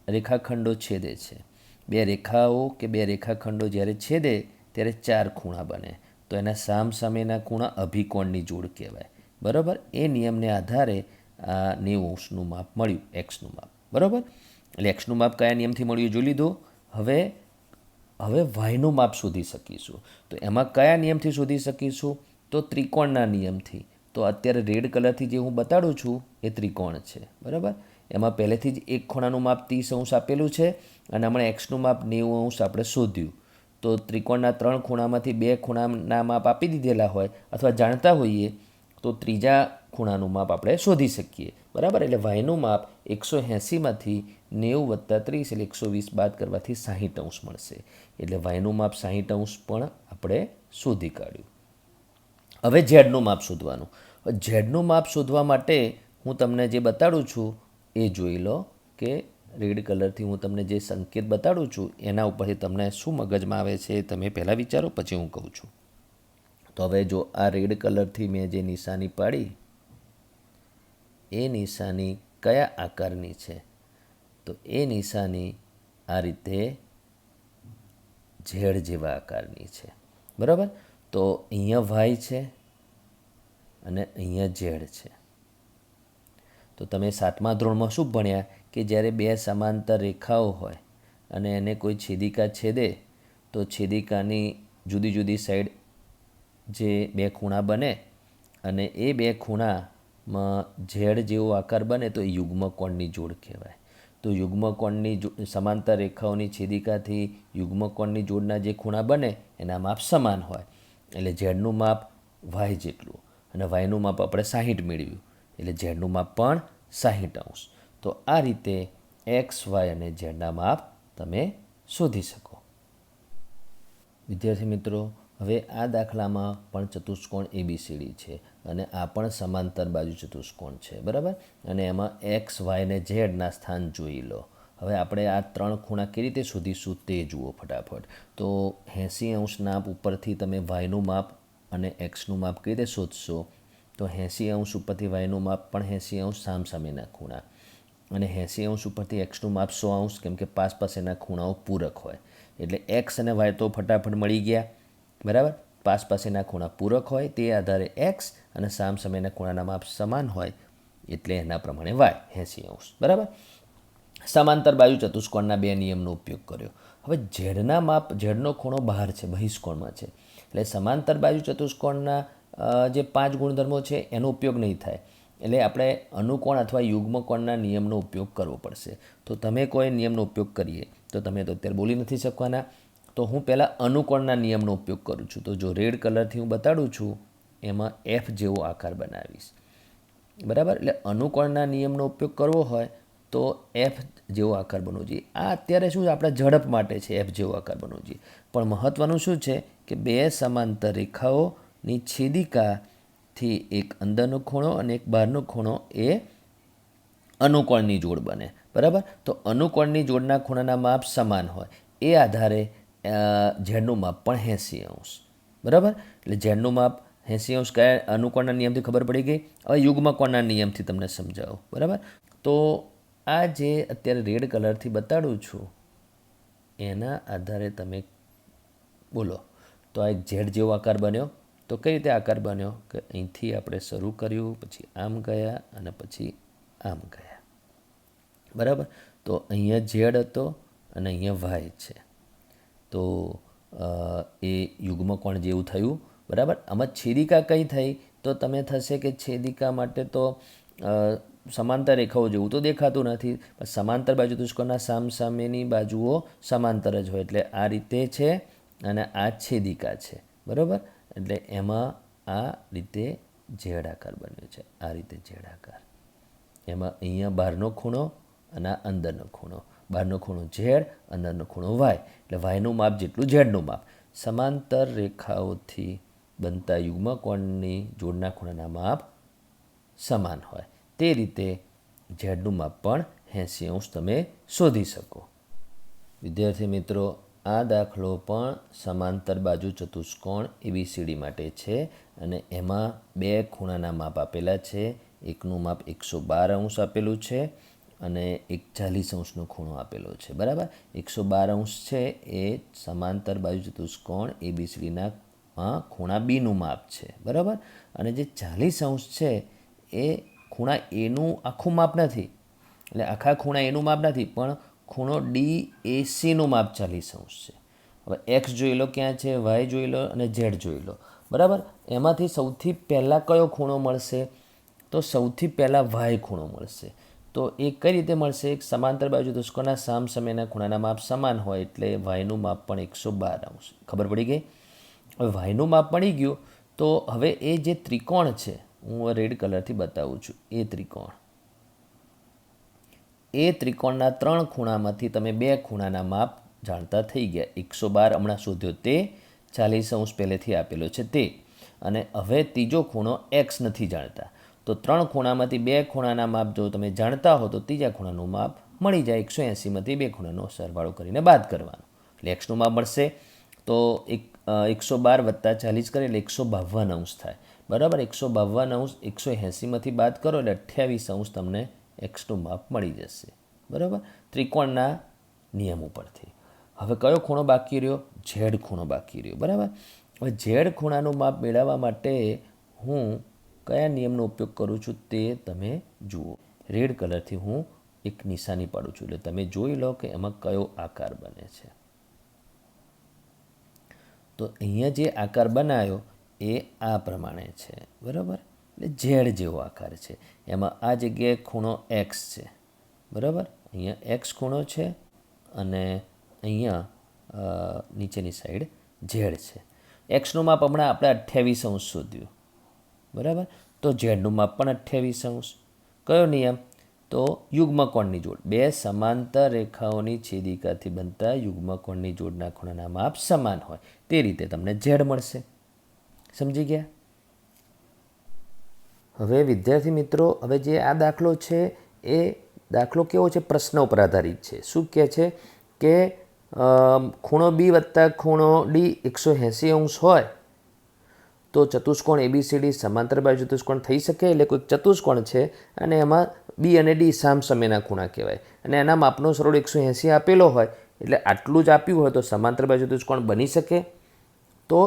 રેખાખંડો છેદે છે. બે રેખાઓ કે બે રેખાખંડો જ્યારે છેદે ત્યારે 4 ખૂણા બને. તો એના સામસામેના ખૂણા અભિકોણની જોડ કહેવાય, બરાબર. એ નિયમને આધારે આ 90°નું માપ મળ્યું, એક્સનું માપ, બરાબર. એટલે એક્સનું માપ કયા નિયમથી મળ્યું જોઈ લીધું. હવે વાયનું માપ શોધી શકીશું. તો એમાં કયા નિયમથી શોધી શકીશું? તો ત્રિકોણના નિયમથી. તો અત્યારે રેડ કલરથી જે હું બતાડું છું એ ત્રિકોણ છે, બરાબર. એમાં પહેલેથી જ એક ખૂણાનું માપ 30° આપેલું છે અને હમણાં એક્સનું માપ 90° આપણે શોધ્યું. તો ત્રિકોણના 3 ખૂણામાંથી 2 ખૂણાના માપ આપી દીધેલા હોય અથવા જાણતા હોઈએ તો ત્રીજા ખૂણાનું માપ આપણે શોધી શકીએ, બરાબર. એટલે વાયનું માપ 180માંથી 90 + 30 એટલે 120 બાદ કરવાથી 60° મળશે. એટલે વાયનું માપ 60° પણ આપણે શોધી કાઢ્યું. હવે ઝેડનું માપ શોધવાનું. ઝેડનું માપ શોધવા માટે હું તમને જે બતાડું છું એ જોઈ લો કે રેડ કલરથી હું તમને જે સંકેત બતાડું છું એના ઉપરથી તમને શું મગજમાં આવે છે તમે પહેલાં વિચારો, પછી હું કહું છું. તો હવે જો આ રેડ કલરથી મેં જે નિશાની પાડી એ નિશાની કયા આકારની છે? તો એ નિશાની આ રીતે ઝેડ જેવા આકારની છે, બરાબર. તો અહીંયા વાય છે અને અહીંયા ઝેડ છે. તો તમે 7મા ધોરણમાં શું ભણ્યા કે જ્યારે બે સમાંતર રેખાઓ હોય અને એને કોઈ છેદિકા છેદે તો છેદિકાની જુદી જુદી સાઈડ જે બે ખૂણા બને અને એ બે ખૂણામાં ઝેડ જેવો આકાર બને તો એ યુગ્મકોણની જોડ કહેવાય. તો તો યુગ્મકોણની સમાંતર રેખાઓની છેદિકાથી યુગ્મકોણની જોડના જે ખૂણા બને એના માપ સમાન હોય. એટલે ઝેડનું માપ વાય જેટલું અને વાયનું માપ આપણે 60 મેળવ્યું એટલે ઝેડનું માપ પણ 60°. તો આ રીતે એક્સ વાય અને ઝેડના માપ તમે શોધી શકો. વિદ્યાર્થી મિત્રો, હવે આ દાખલામાં પણ ચતુષ્કોણ ABCD છે અને આ પણ સમાંતર બાજુ ચતુષ્કોણ છે, બરાબર. અને એમાં એક્સ વાય અને ઝેડના સ્થાન જોઈ લો. હવે આપણે આ 3 ખૂણા કેવી રીતે શોધીશું તે જુઓ ફટાફટ. તો 80° ઉપરથી તમે વાયનું માપ અને એક્સનું માપ કેવી રીતે શોધશો? તો 80° ઉપરથી વાયનું માપ પણ 80° સામસામેના ખૂણા અને 80° ઉપરથી એક્સનું માપ 100°, કેમ કે પાસેના ખૂણાઓ પૂરક હોય. એટલે એક્સ અને વાય તો ફટાફટ મળી ગયા, બરાબર. પાસેના ખૂણા પૂરક હોય તે આધારે એક્સ અને સામસામેના ખૂણાના માપ સમાન હોય એટલે એના પ્રમાણે વાય 80°, બરાબર. સમાંતર બાજુ ચતુષ્કોણના 2 નિયમનો ઉપયોગ કર્યો. હવે ઝેડના માપ, ઝેડનો ખૂણો બહાર છે, બહિષ્કોણમાં છે. એટલે સમાંતર બાજુ ચતુષ્કોણના જે 5 ગુણધર્મો છે એનો ઉપયોગ નહીં થાય. એટલે આપણે અનુકોણ અથવા યુગ્મકોણના નિયમનો ઉપયોગ કરવો પડશે. તો તમે કોઈ નિયમનો ઉપયોગ કરીએ તો તમે તો અત્યારે બોલી નથી શકવાના. તો હું પહેલાં અનુકોણના નિયમનો ઉપયોગ કરું છું. તો જો રેડ કલરથી હું બતાડું છું એમાં એફ જેવો આકાર બનાવીશ, બરાબર. એટલે અનુકોણના નિયમનો ઉપયોગ કરવો હોય તો એફ જેવો આકાર બનવો જોઈએ. આ અત્યારે શું આપણા ઝડપ માટે છે, એફ જેવો આકાર બનવો જોઈએ. પણ મહત્ત્વનું શું છે કે 2 સમાંતર રેખાઓની છેદિકાથી એક અંદરનો ખૂણો અને એક બહારનો ખૂણો એ અનુકોણની જોડ બને, બરાબર. તો અનુકોણની જોડના ખૂણાના માપ સમાન હોય એ આધારે ઝેડનું માપ પણ 80°, બરાબર. એટલે ઝેડનું માપ 80° કયા અનુકોણના નિયમથી ખબર પડી ગઈ. હવે યુગ્મકોણના નિયમથી તમને સમજાવું, બરાબર. તો આ જે અત્યારે રેડ કલરથી બતાડું છું એના આધારે તમે બોલો. તો આ એક ઝેડ જેવો આકાર બન્યો. તો કઈ રીતે આકાર બન્યો કે અહીંથી આપણે શરૂ કર્યું, પછી આમ ગયા અને પછી આમ ગયા, બરાબર. તો અહીંયા ઝેડ હતો અને અહીંયા વાય છે. તો એ યુગ્મકોણ જેવું થયું, બરાબર. આમાં છેદિકા કઈ થઈ તો તમે થશે કે છેદિકા માટે તો સમાંતર રેખાઓ જેવું તો દેખાતું નથી, પણ સમાંતર બાજુ ચતુષ્કોણના સામસામેની બાજુઓ સમાંતર જ હોય એટલે આ રીતે છે અને આ છેદિકા છે, બરાબર. એટલે એમાં આ રીતે ઝેડ આકાર બન્યો છે, આ રીતે ઝેડ આકાર. એમાં અહીંયા બહારનો ખૂણો અને આ અંદરનો ખૂણો. બહારનો ખૂણો ઝેડ, અંદરનો ખૂણો વાય. એટલે વાયનું માપ જેટલું ઝેડનું માપ. સમાંતર રેખાઓથી બનતા યુગ્મકોણની જોડના ખૂણાના માપ સમાન હોય તે રીતે ઝેડનું માપ પણ 80° તમે શોધી શકો. વિદ્યાર્થી મિત્રો, આ દાખલો પણ સમાંતર બાજુ ચતુષ્કોણ ABCD માટે છે અને એમાં 2 ખૂણાના માપ આપેલા છે. એકનું માપ 112° આપેલું છે અને એક 40°નો ખૂણો આપેલો છે, બરાબર. 112° છે એ સમાંતર બાજુ ચતુષ્કોણ ABCDના ખૂણા બીનું માપ છે, બરાબર. અને જે 40° છે એ ખૂણા એનું આખું માપ નથી, એટલે આખા ખૂણા એનું માપ નથી, પણ ખૂણો DACનું માપ 40° છે. હવે એક્સ જોઈ લો ક્યાં છે, વાય જોઈ લો અને ઝેડ જોઈ લો, બરાબર. એમાંથી સૌથી પહેલાં કયો ખૂણો મળશે? તો સૌથી પહેલાં વાય ખૂણો મળશે. તો એ કઈ રીતે મળશે? એક સમાંતર બાજુ ચતુષ્કોણના સામસામેના ખૂણાના માપ સમાન હોય એટલે વાયનું માપ પણ 112°. ખબર પડી ગઈ? હવે વાયનું માપ મળી ગયું તો હવે એ જે ત્રિકોણ છે, હું રેડ કલરથી બતાવું છું, એ ત્રિકોણના 3 ખૂણામાંથી તમે 2 ખૂણાના માપ જાણતા થઈ ગયા. 112 હમણાં શોધ્યો તે, 40° પહેલેથી આપેલો છે તે, અને હવે ત્રીજો ખૂણો એક્સ નથી જાણતા. તો 3 ખૂણામાંથી 2 ખૂણાના માપ જો તમે જાણતા હો તો ત્રીજા ખૂણાનું માપ મળી જાય. 180માંથી 2 ખૂણાનો સરવાળો કરીને બાદ કરવાનો એટલે એક્સનું માપ મળશે. તો 112 + 40 કરે એટલે 152° થાય, બરાબર. 152° 180માંથી બાદ કરો એટલે 28° તમને એક્સનું માપ મળી જશે, બરાબર. ત્રિકોણના નિયમ ઉપરથી. હવે કયો ખૂણો બાકી રહ્યો? ઝેડ ખૂણો બાકી રહ્યો, બરાબર. હવે ઝેડ ખૂણાનું માપ મેળવવા માટે હું કયા નિયમનો ઉપયોગ કરું છું તે તમે જુઓ. રેડ કલરથી હું એક નિશાની પાડું છું એટલે તમે જોઈ લો કે એમાં કયો આકાર બને છે. તો અહીંયા જે આકાર બનાવ્યો એ આ પ્રમાણે છે, બરાબર. એટલે ઝેડ જેવો આકાર છે. એમાં આ જગ્યાએ ખૂણો એક્સ છે, બરાબર, અહીંયા એક્સ ખૂણો છે અને અહીંયા નીચેની સાઈડ ઝેડ છે. એક્સનું માપ હમણાં આપણે 28 અંશ શોધ્યું, બરાબર. તો ઝેડનું માપ પણ 28 અંશ. કયો નિયમ? તો યુગ્મકોણની જોડ. બે સમાંતર રેખાઓની છેદિકાથી બનતા યુગ્મકોણની જોડના ખૂણાના માપ સમાન હોય તે રીતે તમને ઝેડ મળશે. સમજી ગયા? હવે વિદ્યાર્થી મિત્રો, હવે જે આ દાખલો છે એ દાખલો કેવો છે? પ્રશ્ન ઉપર આધારિત છે. શું કહે છે કે ખૂણો બી વત્તા ખૂણો ડી 180 અંશ હોય તો ચતુષ્કોણ ABCD સમાંતર બાજુ ચતુષ્કોણ થઈ શકે. એટલે કોઈક ચતુષ્કોણ છે અને એમાં બી અને ડી સામસામેના ખૂણા કહેવાય અને એના માપનો સરળ 180 આપેલો હોય એટલે આટલું જ આપ્યું હોય તો સમાંતર બાજુ ચતુષ્કોણ બની શકે. તો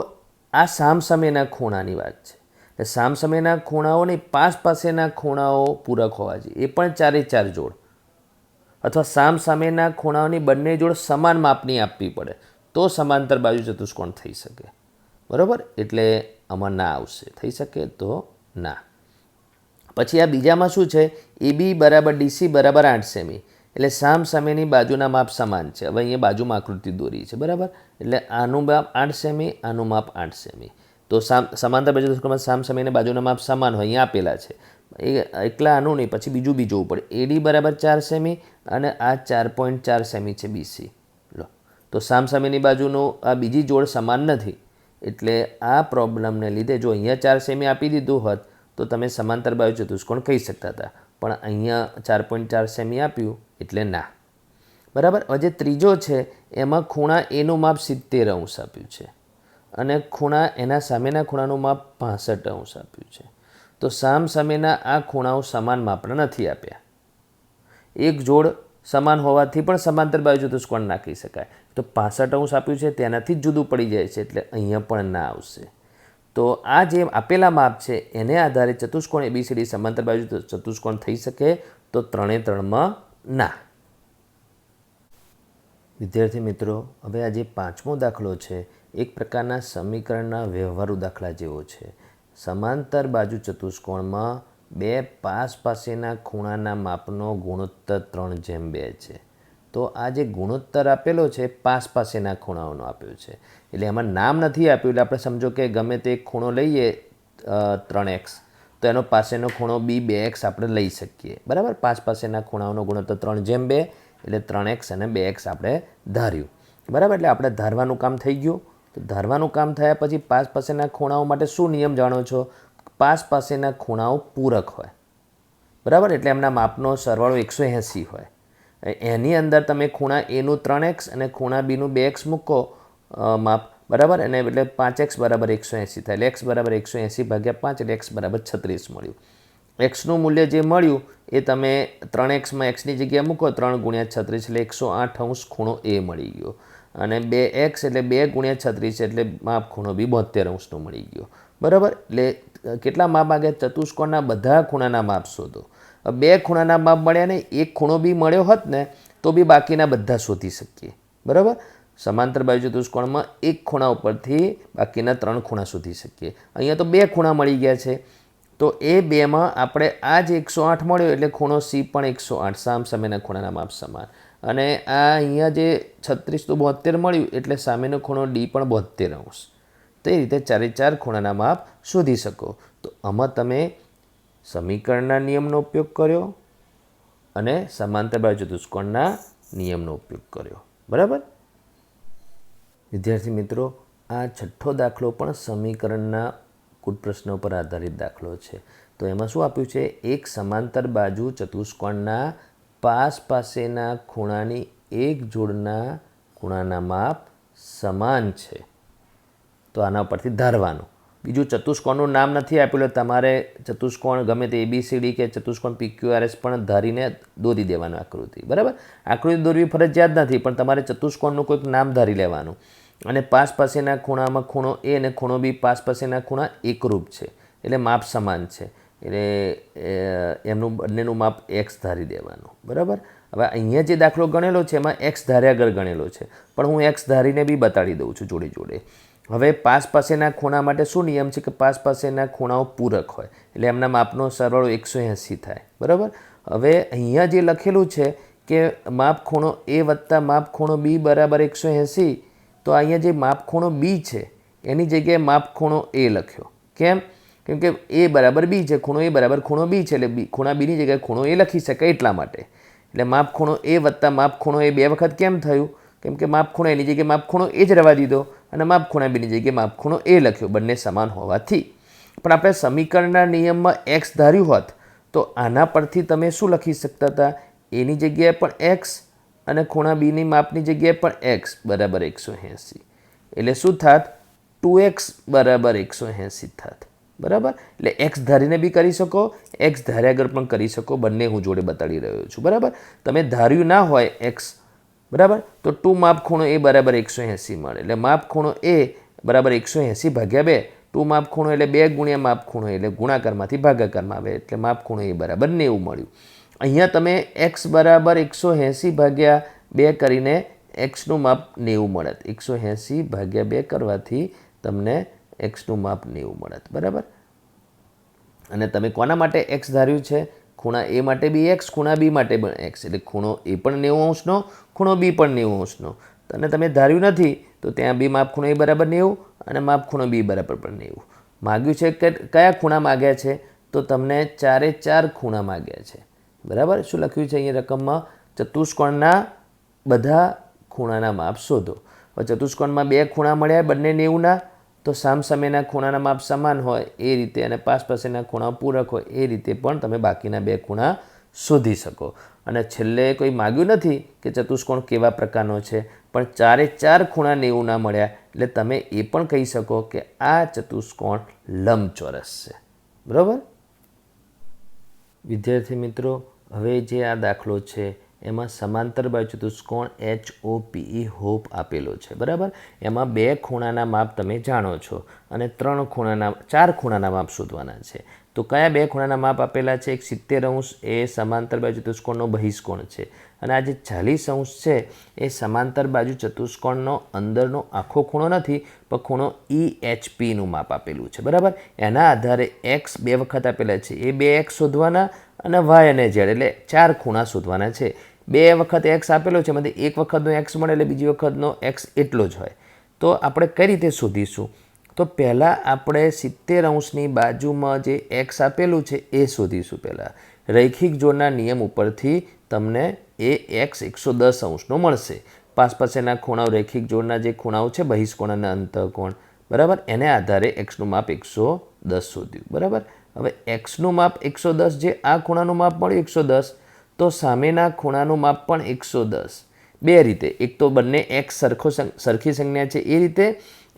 આ સામસામેના ખૂણાની વાત છે. એટલે સામસામેના ખૂણાઓની પાસેના ખૂણાઓ પૂરક હોવા જોઈએ, એ પણ 4 જોડ, અથવા સામસામેના ખૂણાઓની બંને જોડ સમાન માપની આપવી પડે તો સમાંતર બાજુ ચતુષ્કોણ થઈ શકે. બરાબર? એટલે આમાં ના આવશે. થઈ શકે તો ના. પછી આ બીજામાં શું છે? AB બરાબર DC બરાબર 8 સેમી. એટલે સામસામેની બાજુના માપ સમાન છે. હવે અહીંયા બાજુમાં આકૃતિ દોરી છે, બરાબર. એટલે આનું માપ 8 સેમી, આનું માપ 8 સેમી. તો સમાંતર બાજુ ચતુષ્કોણમાં સામસામેની બાજુના માપ સમાન હોય, અહીંયા આપેલા છે. એ એકલા આનું નહીં, પછી બીજું જોવું પડે. AD બરાબર 4 સેમી અને આ 4.4 સેમી છે BC. લો, તો સામસામેની બાજુનું આ બીજી જોડ સમાન નથી. એટલે આ પ્રોબ્લેમને લીધે જો અહીંયા 4 સેમી આપી દીધું હોત તો તમે સમાંતર બાજુ ચતુષ્કોણ કહી શકતા હતા, પણ અહીંયા 4.4 સેમી આપ્યું એટલે ના. બરાબર. હવે જે ત્રીજો છે એમાં ખૂણા એનું માપ 70 અંશ આપ્યું છે અને ખૂણા એના સામેના ખૂણાનું માપ 65 અંશ આપ્યું છે. તો સામસામેના આ ખૂણાઓ સમાન માપના નથી આપ્યા. એક જોડ સમાન હોવાથી પણ સમાંતર બાજુ ચતુષ્કોણ ના કહી શકાય. તો 65 અંશ આપ્યું છે તેનાથી જ જુદું પડી જાય છે એટલે અહીંયા પણ ના આવશે. તો આ જે આપેલા માપ છે એને આધારે ચતુષ્કોણ ABCD સમાંતર બાજુ ચતુષ્કોણ થઈ શકે તો 3 ના. વિદ્યાર્થી મિત્રો, હવે આ જે 5મો દાખલો છે એક પ્રકારના સમીકરણના વ્યવહારુ દાખલા જેવો છે. સમાંતર બાજુ ચતુષ્કોણમાં બે પાસેના ખૂણાના માપનો ગુણોત્તર 3:2 છે. તો આ જે ગુણોત્તર આપેલો છે પાસેના ખૂણાઓનો આપ્યો છે. એટલે એમાં નામ નથી આપ્યું. એટલે આપણે સમજો કે ગમે તે એક ખૂણો લઈએ 3x તો એનો પાસેનો ખૂણો બી 2x આપણે લઈ શકીએ. બરાબર? પાસેના ખૂણાઓનો ગુણોત્તર 3:2 એટલે 3x અને 2x આપણે ધાર્યું. બરાબર? એટલે આપણે ધારવાનું કામ થઈ ગયું. તો ધારવાનું કામ થયા પછી પાસેના ખૂણાઓ માટે શું નિયમ જાણો છો? પાસેના ખૂણાઓ પૂરક હોય. બરાબર? એટલે એમના માપનો સરવાળો 180 હોય. એની અંદર તમે ખૂણા એનું 3x અને ખૂણા બીનું 2x મૂકો માપ. બરાબર? અને એટલે 5x બરાબર 180 થાય. એટલે x બરાબર 180 ભાગ્યા 5 એટલે x બરાબર 36 મળ્યું. એક્સનું મૂલ્ય જે મળ્યું એ તમે 3xમાં એક્સની જગ્યાએ મૂકો 3 ગુણ્યા 36 એટલે 108 અંશ ખૂણો એ મળી ગયો. અને 2x એટલે 2 ગુણ્યા 36 એટલે માપ ખૂણો બી 72 અંશનો મળી ગયો. બરાબર? એટલે કેટલા માપ માગ્યા? ચતુષ્કોણના બધા ખૂણાના માપ શોધો. બે ખૂણાના માપ મળ્યા ને એક ખૂણો બી મળ્યો હોત ને તો બી બાકીના બધા શોધી શકીએ. બરાબર? સમાંતર બાજુ ચતુષ્કોણમાં એક ખૂણા ઉપરથી બાકીના 3 ખૂણા શોધી શકીએ. અહીંયા તો 2 ખૂણા મળી ગયા છે. તો એ બેમાં આપણે આ જે 108 મળ્યો એટલે ખૂણો C પણ 108, સામસામેના ખૂણાના માપ સમાન. અને આ અહીંયા જે 36 તો 72 મળ્યું એટલે સામેનો ખૂણો D પણ 72 અંશ. તે રીતે 4 ખૂણાના માપ શોધી શકો. તો આમાં તમે સમીકરણના નિયમનો ઉપયોગ કર્યો અને સમાંતર બાજુ ચતુષ્કોણના નિયમનો ઉપયોગ કર્યો. બરાબર? વિદ્યાર્થી મિત્રો, આ છઠ્ઠો દાખલો પણ સમીકરણના કુલ પ્રશ્નો પર આધારિત દાખલો છે. તો એમાં શું આપ્યું છે? એક સમાંતર બાજુ ચતુષ્કોણના પાસેના ખૂણાની એક જોડના ખૂણાના માપ સમાન છે. તો આના પરથી ધારવાનું. બીજું ચતુષ્કોણનું નામ નથી આપેલું. તમારે ચતુષ્કોણ ગમે તે ABCD કે ચતુષ્કોણ PQRS પણ ધારીને દોરી દેવાનું આકૃતિ. બરાબર? આકૃતિ દોરવી ફરજિયાત નથી, પણ તમારે ચતુષ્કોણનું કોઈક નામ ધારી લેવાનું. અને પાસેના ખૂણામાં ખૂણો A અને ખૂણો B પાસેના ખૂણા એકરૂપ છે એટલે માપ સમાન છે. એટલે એમનું બંનેનું માપ x ધારી દેવાનું. બરાબર? હવે અહીંયા જે દાખલો ગણેલો છે એમાં x ધાર્યા આગળ ગણેલો છે, પણ હું x ધારીને બી બતાડી દઉં છું જોડે જોડે. હવે પાસેના ખૂણા માટે શું નિયમ છે કે પાસેના ખૂણાઓ પૂરક હોય એટલે એમના માપનો સરવાળો 180 થાય. બરાબર? હવે અહીંયા જે લખેલું છે કે માપ ખૂણો એ વત્તા માપ ખૂણો બી બરાબર 180, તો અહીંયા જે માપ ખૂણો બી છે એની જગ્યાએ માપ ખૂણો એ લખ્યો. કેમ? કેમ કે એ બરાબર બી છે, ખૂણો એ બરાબર ખૂણો બી છે, એટલે ખૂણા બીની જગ્યાએ ખૂણો એ લખી શકાય એટલા માટે. એટલે માપ ખૂણો એ વત્તા માપ ખૂણો એ 2 વખત કેમ થયું? કેમ કે માપ ખૂણો એની જગ્યાએ માપ ખૂણો એ જ રહેવા દીધો અને માપ ખૂણા બીની જગ્યાએ માપ ખૂણો એ લખ્યો, બંને સમાન હોવાથી. પણ આપણે સમીકરણના નિયમમાં એક્સ ધાર્યું હોત તો આના પરથી તમે શું લખી શકતા હતા? એની જગ્યાએ પણ એક્સ અને ખૂણા બીની માપની જગ્યાએ પણ એક્સ બરાબર 180. એટલે શું થાત? 2x બરાબર 180 થાત. બરાબર? એટલે એક્સ ધારીને બી કરી શકો, એક્સ ધાર્યા આગળ પણ કરી શકો, બંને હું જોડે બતાડી રહ્યો છું. બરાબર? તમે ધાર્યું ના હોય એક્સ, બરાબર, તો 2 માપ ખૂણો એ બરાબર 180 મળે. એટલે માપ ખૂણો એ બરાબર 180 ભાગ્યા 2. 2 માપ ખૂણો એટલે 2 ગુણ્યા માપ ખૂણો એટલે ગુણાકારમાંથી ભાગાકારમાં આવે એટલે માપ ખૂણો એ બરાબર 90 મળ્યું. અહીંયા તમે એક્સ બરાબર 180 ભાગ્યા 2 કરીને એક્સનું માપ 90 મળત. 180 ભાગ્યા 2 કરવાથી તમને એક્સનું માપ 90 મળત. બરાબર? અને તમે કોના માટે એક્સ ધાર્યું છે? ખૂણા એ માટે બી એક્સ, ખૂણા બી માટે પણ એક્સ. એટલે ખૂણો એ પણ 90 અંશનો, ખૂણો બી પણ 90 અંશનો. અને તમે ધાર્યું નથી તો ત્યાં બી માપ ખૂણો એ બરાબર 90 અને માપ ખૂણો બી બરાબર પણ 90. માગ્યું છે કે કયા ખૂણા માગ્યા છે? તો તમને 4 ખૂણા માગ્યા છે. બરાબર? શું લખ્યું છે અહીંયા રકમમાં? ચતુષ્કોણના બધા ખૂણાના માપ શોધો. હવે ચતુષ્કોણમાં 2 ખૂણા મળ્યા બંને 90ના, તો સામસામેના ખૂણાના માપ સમાન હોય એ રીતે અને પાસેના ખૂણા પૂરક હોય એ રીતે પણ તમે બાકીના 2 ખૂણા શોધી શકો. અને છેલ્લે કોઈ માગ્યું નથી કે ચતુષ્કોણ કેવા પ્રકારનો છે, પણ 4 ખૂણા 90ના મળ્યા એટલે તમે એ પણ કહી શકો કે આ ચતુષ્કોણ લંબચોરસ છે. બરાબર? વિદ્યાર્થી મિત્રો, હવે જે આ દાખલો છે એમાં સમાંતર બાજુ ચતુષ્કોણ HOPE હોપ આપેલો છે. બરાબર? એમાં 2 ખૂણાના માપ તમે જાણો છો અને 4 ખૂણાના માપ શોધવાના છે. તો કયા 2 ખૂણાના માપ આપેલા છે? એક 70 અંશ એ સમાંતર બાજુ ચતુષ્કોણનો બહિષ્કોણ છે અને આ જે 40 અંશ છે એ સમાંતર બાજુ ચતુષ્કોણનો અંદરનો આખો ખૂણો નથી, પણ ખૂણો EHPનું માપ આપેલું છે. બરાબર? એના આધારે એક્સ 2 વખત આપેલા છે, એ 2 એક્સ શોધવાના અને વાય અને ઝેડ એટલે 4 ખૂણા શોધવાના છે. 2 વખત એક્સ આપેલો છે, એમાંથી એક વખતનો એક્સ મળે એટલે બીજી વખતનો એક્સ એટલો જ હોય. તો આપણે કઈ રીતે શોધીશું? તો પહેલાં આપણે 70 અંશની બાજુમાં જે એક્સ આપેલું છે એ શોધીશું. પહેલાં રૈખિક જોડના નિયમ ઉપરથી તમને એ એક્સ 110 અંશનો મળશે. પાસેના ખૂણાઓ રૈખિક જોડના જે ખૂણાઓ છે બહિષ્કોણ અને અંતઃકોણ, બરાબર, એને આધારે એક્સનું માપ 110 શોધ્યું. બરાબર? હવે એક્સનું માપ 110, જે આ ખૂણાનું માપ મળ્યું 110, તો સામેના ખૂણાનું માપ પણ 110. 2 રીતે, એક તો બંને એક્સ સરખી સંજ્ઞા છે એ રીતે,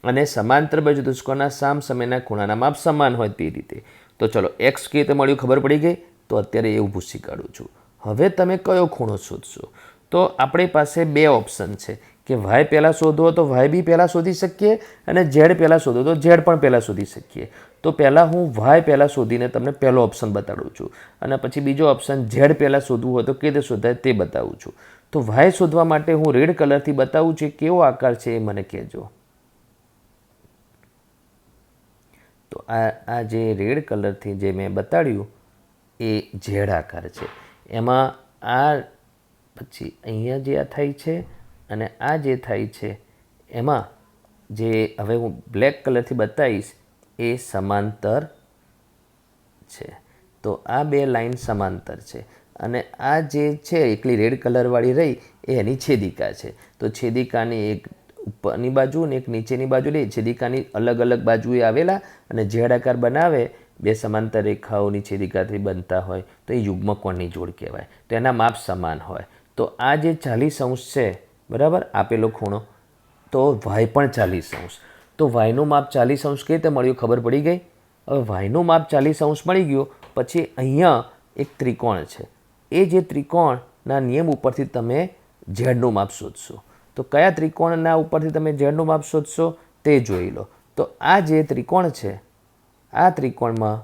અને સમાંતર બાજુ ચતુષ્કોણના સામસામેના ખૂણાના માપ સમાન હોય તે રીતે. તો ચલો, એક્સ કેવી રીતે મળ્યું ખબર પડી ગઈ. તો અત્યારે એવું પૂછી કાઢું છું. હવે તમે કયો ખૂણો શોધશો? તો આપણી પાસે 2 ઓપ્શન છે કે વાય પહેલાં શોધવો તો વાય બી પહેલાં શોધી શકીએ અને ઝેડ પહેલાં શોધવો તો ઝેડ પણ પહેલાં શોધી શકીએ. તો પહેલાં હું વાય પહેલાં શોધીને તમને પહેલો ઓપ્શન બતાડું છું અને પછી બીજો ઓપ્શન ઝેડ પહેલાં શોધવું હોય તો કેવી રીતે શોધાય તે બતાવું છું. તો વાય શોધવા માટે હું રેડ કલરથી બતાવું છું. કેવો આકાર છે એ મને કહેજો. તો આ જે રેડ કલરથી જે મેં બતાડ્યું એ ઝેડ આકાર છે. એમાં આ પછી અહીંયા જે આ થાય છે અને આ જે થાય છે એમાં જે હવે હું બ્લેક કલરથી બતાવીશ એ સમાંતર છે. તો આ 2 લાઈન સમાંતર છે અને આ જે છે એકલી રેડ કલરવાળી રહી એ એની છેદિકા છે. તો છેદિકાની એક ઉપરની બાજુ અને એક નીચેની બાજુ લઈ છેદિકાની અલગ અલગ બાજુએ આવેલા અને ઝેડ આકાર બનાવે 2 સમાંતર રેખાઓની છેદિકાથી બનતા હોય તો એ યુગ્મકોણની જોડ કહેવાય. તો એના માપ સમાન હોય. તો આ જે 40 અંશ છે, બરાબર, આપેલો ખૂણો, તો વાય પણ 40 અંશ. તો વાયનું માપ 40 અંશ કેવી રીતે મળ્યું ખબર પડી ગઈ. હવે વાયનું માપ 40 અંશ મળી ગયું પછી અહીંયા એક ત્રિકોણ છે. એ જે ત્રિકોણના નિયમ ઉપરથી તમે ઝેડનું માપ શોધશો. તો કયા ત્રિકોણના ઉપરથી તમે ઝેડનું માપ શોધશો તે જોઈ લો. તો આ જે ત્રિકોણ છે, આ ત્રિકોણમાં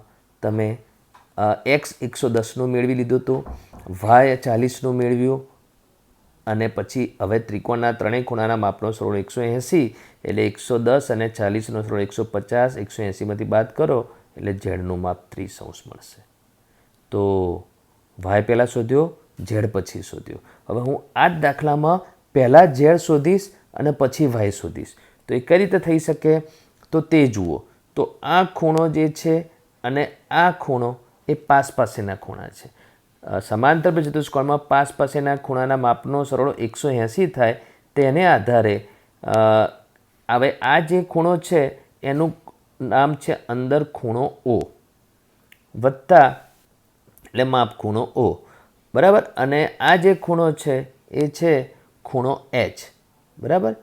તમે એક્સ 110નું મેળવી લીધું હતું, વાય 40નું મેળવ્યું અને પછી હવે ત્રિકોણના ત્રણેય ખૂણાના માપનો સરવાળો 180 એટલે 110 અને 40નો સરવાળો 150. 180માંથી બાદ કરો એટલે ઝેડનું માપ 30 અંશ મળશે. તો વાય પહેલાં શોધ્યો, ઝેડ પછી શોધ્યો. હવે હું આ જ દાખલામાં પહેલાં ઝેડ શોધીશ અને પછી વાય શોધીશ. તો એ કઈ રીતે થઈ શકે? તો તે જુઓ. તો આ ખૂણો જે છે અને આ ખૂણો એ પાસેના ખૂણા છે. સમાંતર ચતુષ્કોણમાં પાસેના ખૂણાના માપનો સરવાળો 180 થાય. તેને આધારે હવે આ જે ખૂણો છે એનું નામ છે અંદર ખૂણો O વત્તા એટલે માપ ખૂણો O, બરાબર. અને આ જે ખૂણો છે એ છે ખૂણો H, બરાબર,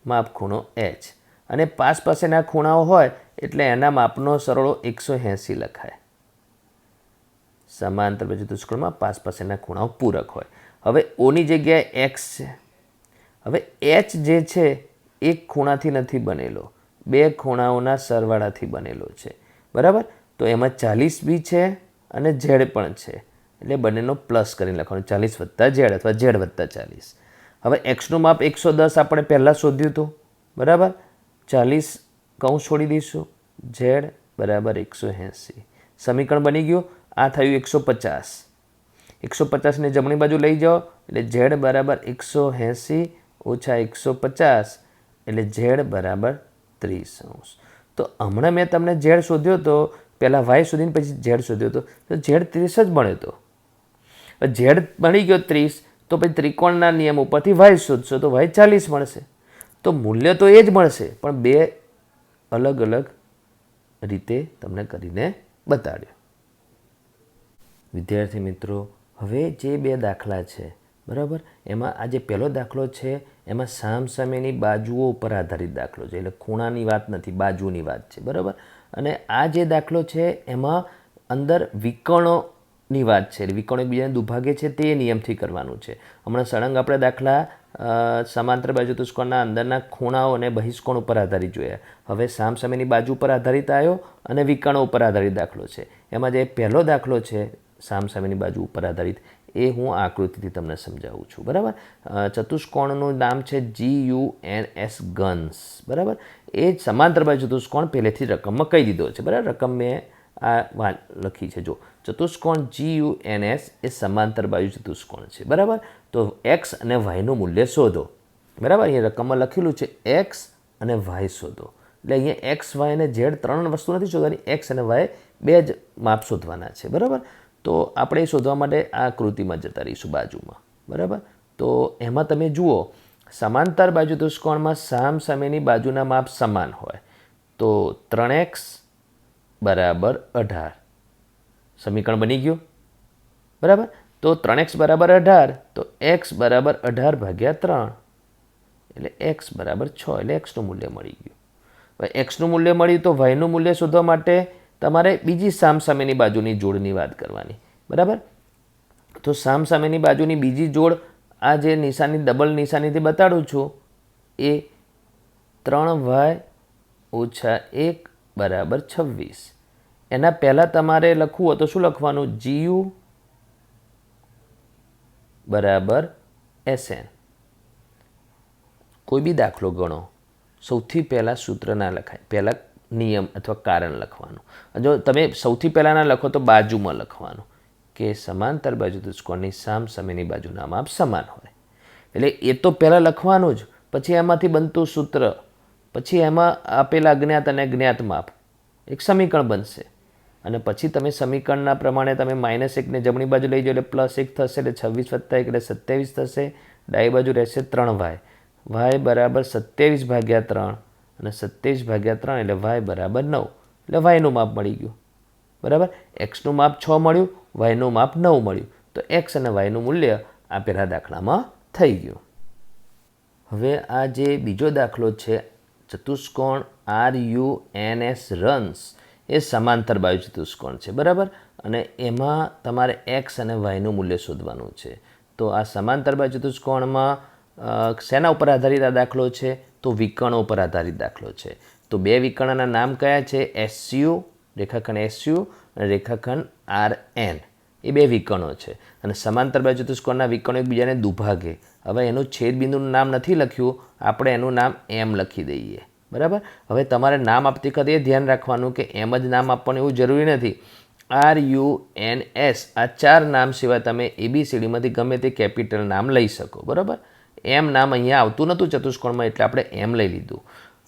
માપ ખૂણો H. અને પાસેના ખૂણાઓ હોય એટલે એના માપનો સરવાળો 180 લખાય. સમાંતર ચતુષ્કોણમાં પાસેના ખૂણાઓ પૂરક હોય. હવે ઓની જગ્યાએ x છે. હવે h જે છે એક ખૂણાથી નથી બનેલો, બે ખૂણાઓના સરવાળાથી બનેલો છે, બરાબર. તો એમાં 40 બી છે અને z પણ છે, એટલે બંનેનો પ્લસ કરીને લખવાનું 40 વત્તા z અથવા z વત્તા 40. હવે એક્સનું માપ 110 આપણે પહેલાં શોધ્યું હતું, બરાબર. 40 કૌંસ છોડી દઈશું, z બરાબર 180. સમીકરણ બની ગયું. આ થયું 150. 150ને જમણી બાજુ લઈ જાઓ એટલે z બરાબર 180 ઓછા 150 એટલે z બરાબર 30°. તો હમણાં મેં તમને z શોધ્યો હતો, પહેલાં y શોધીને પછી z શોધ્યો હતો, તો z 30 જ મળ્યો હતો. z મળી ગયો 30, તો પછી ત્રિકોણના નિયમ ઉપરથી y શોધશો તો y 40 મળશે. તો મૂલ્ય તો એ જ મળશે, પણ બે અલગ અલગ રીતે તમને કરીને બતાડ્યો. વિદ્યાર્થી મિત્રો, હવે જે બે દાખલા છે, બરાબર, એમાં આ જે પહેલો દાખલો છે એમાં સામસામેની બાજુઓ ઉપર આધારિત દાખલો છે, એટલે ખૂણાની વાત નથી, બાજુની વાત છે, બરાબર. અને આ જે દાખલો છે એમાં અંદર વિકર્ણોની વાત છે, એટલે વિકર્ણો એકબીજાને દુભાગે છે તે નિયમથી કરવાનું છે. હમણાં સળંગ આપણે દાખલા સમાંતર બાજુ ચતુષ્કોણના અંદરના ખૂણાઓ અને બહિષ્કોણ ઉપર આધારિત જોયા. હવે સામસામેની બાજુ ઉપર આધારિત આવ્યો અને વિકર્ણો ઉપર આધારિત દાખલો છે. એમાં જે પહેલો દાખલો છે સામસામેની બાજુ ઉપર આધારિત, એ હું આકૃતિથી તમને સમજાવું છું, બરાબર. ચતુષ્કોણનું નામ છે GUNS ગન્સ, બરાબર. એ જ સમાંતર બાજુ ચતુષ્કોણ પહેલેથી રકમમાં કહી દીધો છે, બરાબર. રકમ મેં આ લખી છે, જો ચતુષ્કોણ GUNS એ સમાંતર બાજુ ચતુષ્કોણ છે, બરાબર. તો x અને yનું મૂલ્ય શોધો, બરાબર. અહીંયા રકમમાં લખેલું છે x અને y શોધો. એટલે અહીંયા x, y અને z ત્રણ વસ્તુ નથી શોધવાની, x અને y બે જ માપ શોધવાના છે, બરાબર. તો આપણે શોધવા માટે આ આકૃતિમાં જતા રહીશું બાજુમાં, બરાબર. તો એમાં તમે જુઓ, સમાંતર બાજુ ચતુષ્કોણમાં સામસામેની બાજુના માપ સમાન હોય તો 3x બરાબર 18. સમીકરણ બની ગયું, બરાબર. તો 3x બરાબર 18, તો x બરાબર 18 ભાગ્યા 3 એટલે x બરાબર 6, એટલે xનું મૂલ્ય મળી ગયું. હવે xનું મૂલ્ય મળ્યું તો yનું મૂલ્ય શોધવા માટે તમારે બીજી સામસામેની બાજુની જોડની વાત કરવાની, બરાબર. તો સામસામેની બાજુની બીજી જોડ, આ જે નિશાની ડબલ નિશાનીથી બતાડું છું, એ 3y ઓછા 1 બરાબર 26. એના પહેલાં તમારે લખવું હોય તો શું લખવાનું? GU બરાબર SN. કોઈ બી દાખલો ગણો, સૌથી પહેલાં સૂત્ર ના લખાય, પહેલાં નિયમ અથવા કારણ લખવાનું. જો તમે સૌથી પહેલાં ના લખો તો બાજુમાં લખવાનું કે સમાંતર બાજુ ચતુષ્કોણની સામસામેની બાજુના માપ સમાન હોય. એટલે એ તો પહેલાં લખવાનું જ, પછી એમાંથી બનતું સૂત્ર, પછી એમાં આપેલા અજ્ઞાત અને જ્ઞાત માપ, એક સમીકરણ બનશે. અને પછી તમે સમીકરણના પ્રમાણે તમે -1ને જમણી બાજુ લઈ જાઓ એટલે +1 થશે, એટલે 26 વત્તા 1 એટલે 27 થશે. ડાબી બાજુ રહેશે 3y, y બરાબર 27 ભાગ્યા 3 અને 27 ભાગ્યા 3 એટલે y બરાબર 9, એટલે yનું માપ મળી ગયું, બરાબર. xનું માપ 6 મળ્યું, yનું માપ 9 મળ્યું. તો x અને yનું મૂલ્ય આપેલા દાખલામાં થઈ ગયું. હવે આ જે બીજો દાખલો છે, ચતુષ્કોણ RUNS રન્સ, એ સમાંતર બાજુ ચતુષ્કોણ છે, બરાબર. અને એમાં તમારે x અને yનું મૂલ્ય શોધવાનું છે. તો આ સમાંતર બાજુ ચતુષ્કોણમાં શેના ઉપર આધારિત આ દાખલો છે? તો વિકર્ણો ઉપર આધારિત દાખલો છે. તો બે વિકર્ણના નામ કયા છે? SU, રેખાખંડ SU અને રેખાખંડ RN. એ બે વિકર્ણો છે. અને સમાંતર બાજુ ચતુષ્કોણના વિકર્ણો એકબીજાને દુભાગે. હવે એનું છેદબિંદુનું નામ નથી લખ્યું, આપણે એનું નામ M લખી દઈએ, બરાબર. હવે તમારે નામ આપતી વખતે એ ધ્યાન રાખવાનું કે એમ જ નામ આપવાનું એવું જરૂરી નથી. RUNS આ 4 નામ સિવાય તમે ABCDમાંથી ગમે તે કેપિટલ નામ લઈ શકો. બરાબર, એમ નામ અહીંયા આવતું નહોતું ચતુષ્કોણમાં એટલે આપણે એમ લઈ લીધું.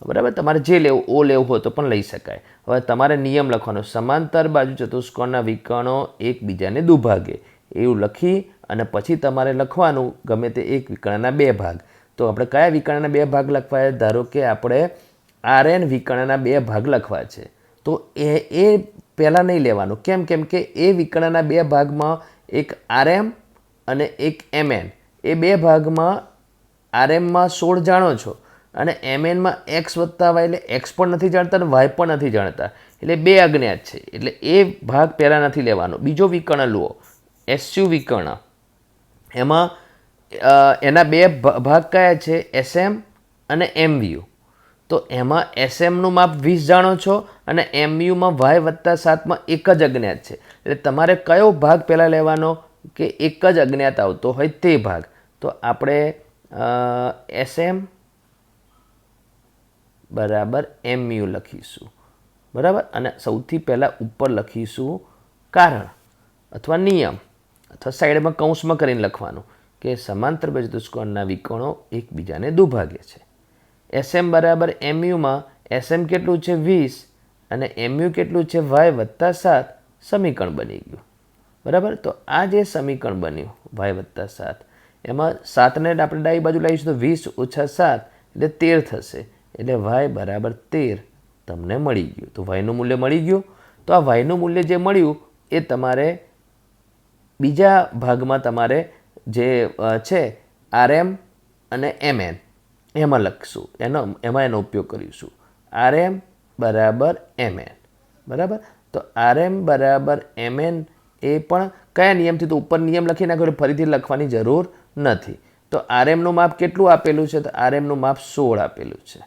બરાબર, તમારે જે લેવું ઓ લેવું હોય તો પણ લઈ શકાય. હવે તમારે નિયમ લખવાનો, સમાંતર બાજુ ચતુષ્કોણના વિકર્ણો એકબીજાને દુભાગે એવું લખી અને પછી તમારે લખવાનું ગમે તે એક વિકર્ણના 2 ભાગ. તો આપણે કયા વિકર્ણના 2 ભાગ લખવા? ધારો કે આપણે RN વિકર્ણના 2 ભાગ લખવા છે તો એ પહેલાં નહીં લેવાનું. કેમ કે એ વિકર્ણના 2 ભાગમાં એક RM અને એક MN, એ 2 ભાગમાં RMમાં 16 જાણો છો અને MNમાં x વત્તા y, એટલે x પણ નથી જાણતા અને y પણ નથી જાણતા, એટલે 2 અજ્ઞાત છે. એટલે એ ભાગ પહેલાં નથી લેવાનો. બીજો વિકર્ણ લો, SU વિકર્ણ, એમાં એના 2 ભાગ કયા છે? SM અને MU. તો એમાં SMનું માપ 20 જાણો છો અને MUમાં y વત્તા 7માં એક જ અજ્ઞાત છે. એટલે તમારે કયો ભાગ પહેલાં લેવાનો? કે એક જ અજ્ઞાત આવતો હોય તે ભાગ. તો આપણે SM બરાબર MU લખીશું. બરાબર, અને સૌથી પહેલાં ઉપર લખીશું કારણ અથવા નિયમ, અથવા સાઈડમાં કૌંસમાં કરીને લખવાનું કે સમાંતર બાજુ ચતુષ્કોણના વિકર્ણો એકબીજાને દુભાગે છે. SM બરાબર MUમાં SM કેટલું છે? 20 અને MU કેટલું છે? y વત્તા 7. સમીકરણ બની ગયું. બરાબર, તો આ જે સમીકરણ બન્યું y વત્તા 7, એમાં 7ને આપણે ડાબી બાજુ લાવીશું તો 20 ઓછા 7 એટલે 13 થશે. એટલે y બરાબર 13 તમને મળી ગયું. તો yનું મૂલ્ય મળી ગયું. તો આ yનું મૂલ્ય જે મળ્યું એ તમારે બીજા ભાગમાં તમારે જે છે RM અને MN એમાં લખશું, એમાં એનો ઉપયોગ કરીશું. RM બરાબર MN. બરાબર, તો RM બરાબર MN એ પણ કયા નિયમથી? તો ઉપર નિયમ લખી નાખ્યો એટલે ફરીથી લખવાની જરૂર નથી. તો RMનું માપ કેટલું આપેલું છે? તો RMનું માપ 16 આપેલું છે